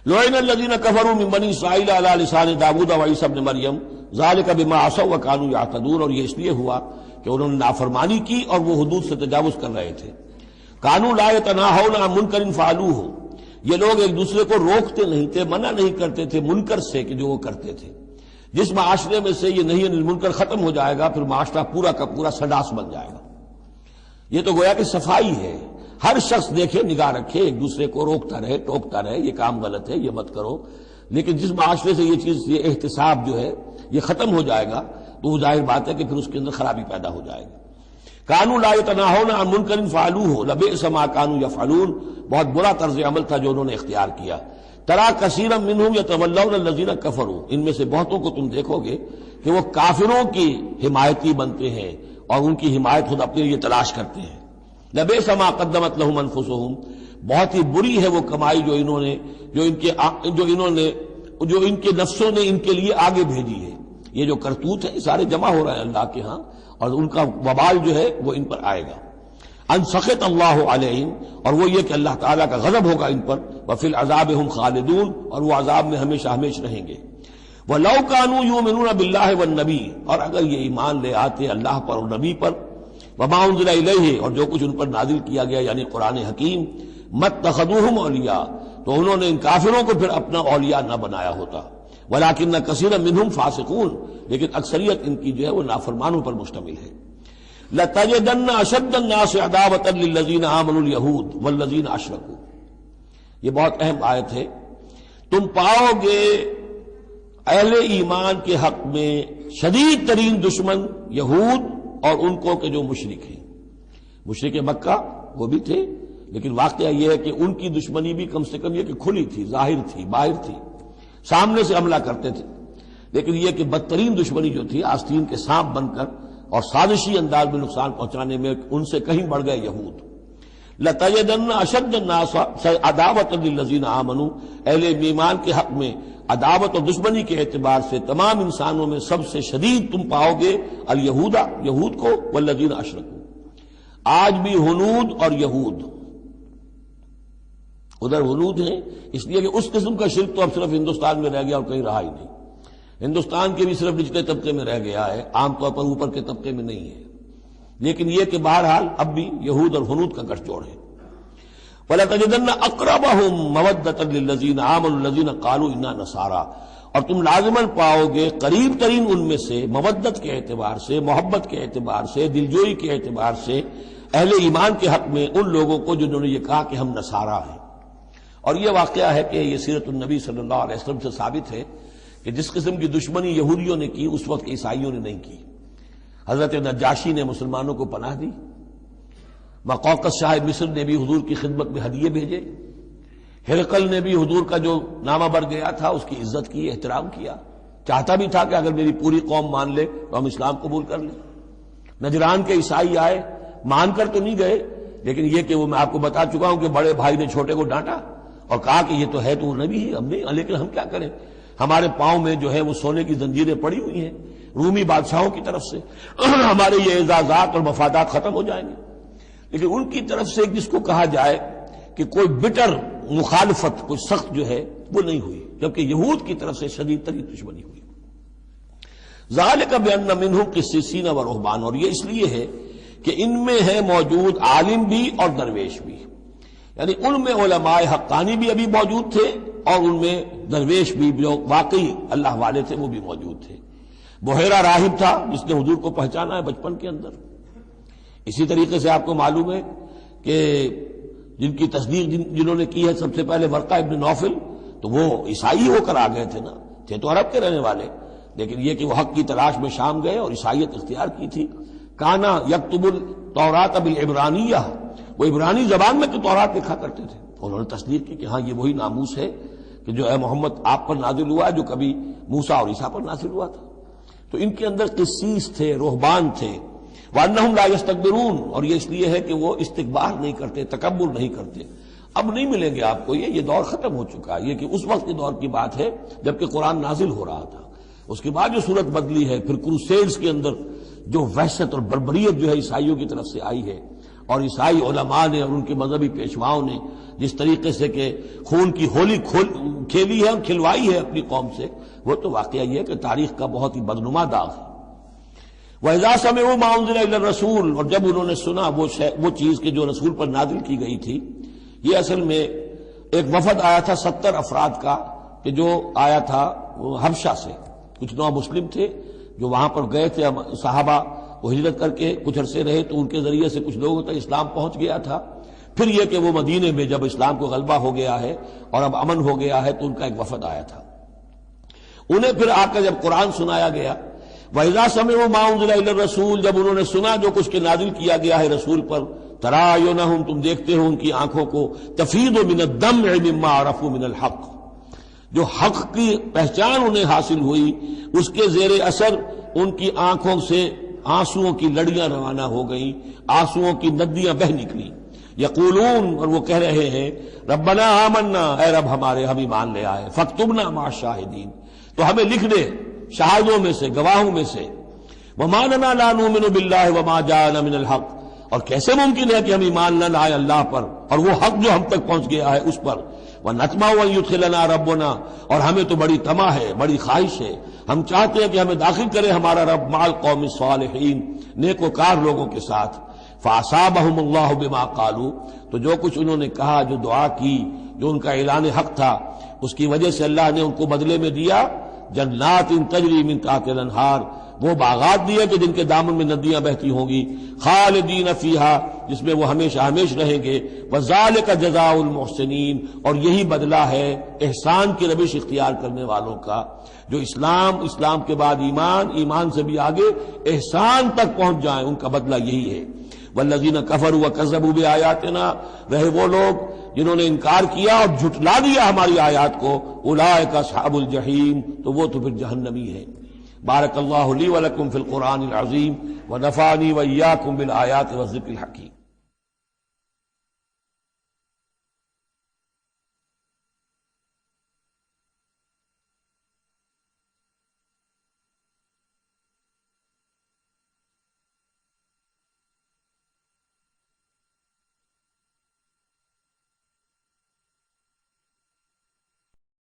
لعن الذین کفروا من بنی اسرائیل علی لسان داؤد وعیسی ابن مریم ذلک بما عصوا وکانوا یعتدون، اور یہ اس لیے ہوا کہ انہوں نے نافرمانی کی اور وہ حدود سے تجاوز کر رہے تھے. کانوا لا یتناہون عن منکر فعلوہ، یہ لوگ ایک دوسرے کو روکتے نہیں تھے، منع نہیں کرتے تھے منکر سے کہ جو وہ کرتے تھے. جس معاشرے میں سے یہ نہیں منکر ختم ہو جائے گا پھر معاشرہ پورا کا پورا سڈاس بن جائے گا. یہ تو گویا کہ صفائی ہے، ہر شخص دیکھے، نگاہ رکھے، ایک دوسرے کو روکتا رہے، ٹوکتا رہے، یہ کام غلط ہے، یہ مت کرو. لیکن جس معاشرے سے یہ چیز، یہ احتساب جو ہے یہ ختم ہو جائے گا تو وہ ظاہر بات ہے کہ پھر اس کے اندر خرابی پیدا ہو جائے گی. کانوا لا یتناہون عن منکر فعلوہ لبئس ما کانوا یفعلون، بہت برا طرز عمل تھا جو انہوں نے اختیار کیا. ترا کثیرا منہم یتولون الذین کفروا، ان میں سے بہتوں کو تم دیکھو گے کہ وہ کافروں کی حمایتی بنتے ہیں اور ان کی حمایت خود اپنے لیے تلاش کرتے ہیں. لبئس ما قدمت لهم انفسهم، بہت ہی بری ہے وہ کمائی جو ان کے نفسوں نے ان کے لیے آگے بھیجی ہے. یہ جو کرتوت ہے سارے جمع ہو رہے ہیں اللہ کے ہاں، اور ان کا وبال جو ہے وہ ان پر آئے گا. ان سخط اللہ علیہم، اور وہ یہ کہ اللہ تعالیٰ کا غضب ہوگا ان پر. وفی العذاب ہم خالدون، اور وہ عذاب میں ہمیشہ ہمیشہ رہیں گے. وَلَوْ كَانُوا يُؤْمِنُونَ بِاللَّهِ وَالنَّبِيِّ، اور اگر یہ ایمان لے آتے اللہ پر اور نبی پر، وَمَا أُنزِلَ إِلَيْهِ، اور جو کچھ ان پر نازل کیا گیا یعنی قرآن حکیم، مَتَّخَذُوهُمْ أَوْلِيَاءَ، تو انہوں نے ان کافروں کو پھر اپنا اولیاء نہ بنایا ہوتا. وَلَكِنَّ كَثِيرًا مِّنْهُمْ فَاسِقُونَ، لیکن اکثریت ان کی جو ہے وہ نافرمانوں پر مشتمل ہے. لَتَجِدَنَّ أَشَدَّ النَّاسِ عَدَاوَةً لِّلَّذِينَ آمَنُوا الْيَهُودَ وَالَّذِينَ أَشْرَكُوا، یہ بہت اہم آیت ہے. تم پاؤ گے اہل ایمان کے حق میں شدید ترین دشمن یہود اور ان کو کہ جو مشرک ہیں. مشرک مکہ وہ بھی تھے، لیکن واقعہ یہ ہے کہ ان کی دشمنی بھی کم سے کم یہ کہ کھلی تھی، ظاہر تھی، باہر تھی، سامنے سے حملہ کرتے تھے. لیکن یہ کہ بدترین دشمنی جو تھی آستین کے سانپ بن کر اور سازشی انداز میں نقصان پہنچانے میں ان سے کہیں بڑھ گئے یہود. لَتَجِدَنَّ أَشَدَّ النَّاسِ عَدَاوَةً لِّلَّذِينَ آمَنُوا، اہل ایمان کے حق میں عداوت اور دشمنی کے اعتبار سے تمام انسانوں میں سب سے شدید تم پاؤ گے الیہود، یہود کو، والذین اشرکوا. آج بھی ہنود اور یہود، ادھر ہنود ہیں اس لیے کہ اس قسم کا شرک تو اب صرف ہندوستان میں رہ گیا اور کہیں رہا ہی نہیں. ہندوستان کے بھی صرف نچلے طبقے میں رہ گیا ہے، عام طور پر اوپر کے طبقے میں نہیں ہے. لیکن یہ کہ بہرحال اب بھی یہود اور ہنود کا گٹھ جوڑ ہے. وَلَتَجِدَنَّ أَقْرَبَهُمْ مَوَدَّةً لِّلَّذِينَ آمَنُوا الَّذِينَ قَالُوا إِنَّا نَصَارَىٰ، اور تم لازماً پاؤ گے قریب ترین ان میں سے، مودت کے اعتبار سے، محبت کے اعتبار سے، دلجوئی کے اعتبار سے، اہل ایمان کے حق میں ان لوگوں کو جنہوں نے یہ کہا کہ ہم نصارہ ہیں. اور یہ واقعہ ہے کہ یہ سیرت النبی صلی اللہ علیہ وسلم سے ثابت ہے کہ جس قسم کی دشمنی یہودیوں نے کی اس وقت عیسائیوں نے نہیں کی. حضرت نجاشی نے مسلمانوں کو پناہ دی، مقوقس شاہ مصر نے بھی حضور کی خدمت میں ہدیے بھیجے، ہرقل نے بھی حضور کا جو نامہ بر گیا تھا اس کی عزت کی، احترام کیا. چاہتا بھی تھا کہ اگر میری پوری قوم مان لے تو ہم اسلام قبول کر لیں۔ نجران کے عیسائی آئے، مان کر تو نہیں گئے، لیکن یہ کہ وہ میں آپ کو بتا چکا ہوں کہ بڑے بھائی نے چھوٹے کو ڈانٹا اور کہا کہ یہ تو ہے تو وہ نبی ہے، ہم نہیں، لیکن ہم کیا کریں، ہمارے پاؤں میں جو ہے وہ سونے کی زنجیریں پڑی ہوئی ہیں رومی بادشاہوں کی طرف سے، ہمارے یہ اعزازات اور مفادات ختم ہو جائیں گے۔ لیکن ان کی طرف سے جس کو کہا جائے کہ کوئی بٹر مخالفت، کوئی سخت جو ہے وہ نہیں ہوئی، جبکہ یہود کی طرف سے شدید ترین دشمنی ہوئی۔ ذالک بان منہم قسیسین و رہبان، اور یہ اس لیے ہے کہ ان میں ہے موجود عالم بھی اور درویش بھی، یعنی ان میں علماء حقانی بھی ابھی موجود تھے اور ان میں درویش بھی جو واقعی اللہ والے تھے وہ بھی موجود تھے۔ بحیرہ راہب تھا جس نے حضور کو پہچانا ہے بچپن کے اندر۔ اسی طریقے سے آپ کو معلوم ہے کہ جن کی تصدیق جنہوں نے کی ہے سب سے پہلے ورقہ ابن نوفل، تو وہ عیسائی ہو کر آ گئے تھے نا، تھے تو عرب کے رہنے والے، لیکن یہ کہ وہ حق کی تلاش میں شام گئے اور عیسائیت اختیار کی تھی۔ کانا یکتب التوراۃ بالعبرانیہ، وہ عبرانی زبان میں تو تورات لکھا کرتے تھے، انہوں نے تصدیق کی کہ ہاں یہ وہی ناموس ہے کہ جو ہے محمد آپ پر نازل ہوا ہے، جو کبھی موسیٰ اور عیسیٰ پر نازل ہوا تھا۔ تو ان کے اندر قسیس تھے، رہبان تھے، وَأَنَّهُمْ لَا يَسْتَكْبِرُونَ، اور یہ اس لیے ہے کہ وہ استکبار نہیں کرتے، تکبر نہیں کرتے۔ اب نہیں ملیں گے آپ کو یہ دور ختم ہو چکا ہے، یہ کہ اس وقت کے دور کی بات ہے جبکہ قرآن نازل ہو رہا تھا۔ اس کے بعد جو صورت بدلی ہے، پھر کروسیڈز کے اندر جو وحشت اور بربریت جو ہے عیسائیوں کی طرف سے آئی ہے، اور عیسائی علماء نے اور ان کے مذہبی پیشواؤں نے جس طریقے سے کہ خون کی ہولی کھیلی ہے اور کھلوائی ہے اپنی قوم سے، وہ تو واقعہ یہ ہے کہ تاریخ کا بہت ہی بدنما داغ ہے۔ وَإِذَا سَمِعُوا مَا أُنزِلَ إِلَى الرَّسُولِ، اور جب انہوں نے سنا وہ چیز کہ جو رسول پر نازل کی گئی تھی۔ یہ اصل میں ایک وفد آیا تھا 70 افراد کا، کہ جو آیا تھا حبشہ سے، کچھ نو مسلم تھے جو وہاں پر گئے تھے، صحابہ وہ ہجرت کر کے کچھ عرصے رہے تو ان کے ذریعے سے کچھ لوگوں تک اسلام پہنچ گیا تھا۔ پھر یہ کہ وہ مدینے میں جب اسلام کو غلبہ ہو گیا ہے اور اب امن ہو گیا ہے تو ان کا ایک وفد آیا تھا۔ انہیں پھر آ کر جب قرآن سنایا گیا، وَإِذَا سَمِعُوا مَا أُنزِلَ إِلَى الرَّسُولِ، جب انہوں نے سنا جو کچھ کے نازل کیا گیا ہے رسول پر، تَرَىٰ أَعْيُنَهُمْ، تم دیکھتے ہو ان کی آنکھوں کو، تَفِيضُ مِنَ الدَّمْعِ مِمَّا عَرَفُوا مِنَ الْحَقِّ، جو حق کی پہچان انہیں حاصل ہوئی اس کے زیر اثر ان کی آنکھوں سے آنسوؤں کی لڑیاں روانہ ہو گئیں، آنسوؤں کی ندیاں بہہ نکلی۔ یقولون، اور وہ کہہ رہے ہیں، ربنا آمنا، اے رب ہمارے ہم ایمان لے آئے، فاکتبنا مع الشاہدین، تو ہمیں لکھ دے شاہدوں میں سے، گواہوں میں سے۔ وما لنا لا نؤمن باللہ وما جاءنا من الحق، اور کیسے ممکن ہے کہ ہم ایمان نہ لائیں اللہ پر اور وہ حق جو ہم تک پہنچ گیا ہے اس پر۔ وَنَطْمَعُ أَن يُدْخِلَنَا رَبُّنَا، اور ہمیں تو بڑی طمع ہے، بڑی خواہش ہے، ہم چاہتے ہیں کہ ہمیں داخل کرے ہمارا رب مع القوم الصالحین، نیک وکار لوگوں کے ساتھ۔ فَأَصَابَهُمُ اللَّهُ بِمَا قَالُوا، تو جو کچھ انہوں نے کہا، جو دعا کی، جو ان کا اعلان حق تھا، اس کی وجہ سے اللہ نے ان کو بدلے میں دیا جنات تجری من تحتها الانہار، وہ باغات دیے کہ جن کے دامن میں ندیاں بہتی ہوں گی، خالدین فیہا، جس میں وہ ہمیشہ ہمیش رہیں گے، وذالک جزاء المحسنین، اور یہی بدلہ ہے احسان کی روش اختیار کرنے والوں کا، جو اسلام کے بعد ایمان سے بھی آگے احسان تک پہنچ جائیں، ان کا بدلہ یہی ہے۔ والذین کفروا وکذبوا بآیاتنا، رہے وہ لوگ جنہوں نے انکار کیا اور جھٹلا دیا ہماری آیات کو، اولئک اصحاب الجحیم، تو وہ تو پھر جہنمی ہے۔ بارک اللہ لی ولکم فی القرآن العظیم ونفعنی وإیاکم بالآیات والذکر الحکیم۔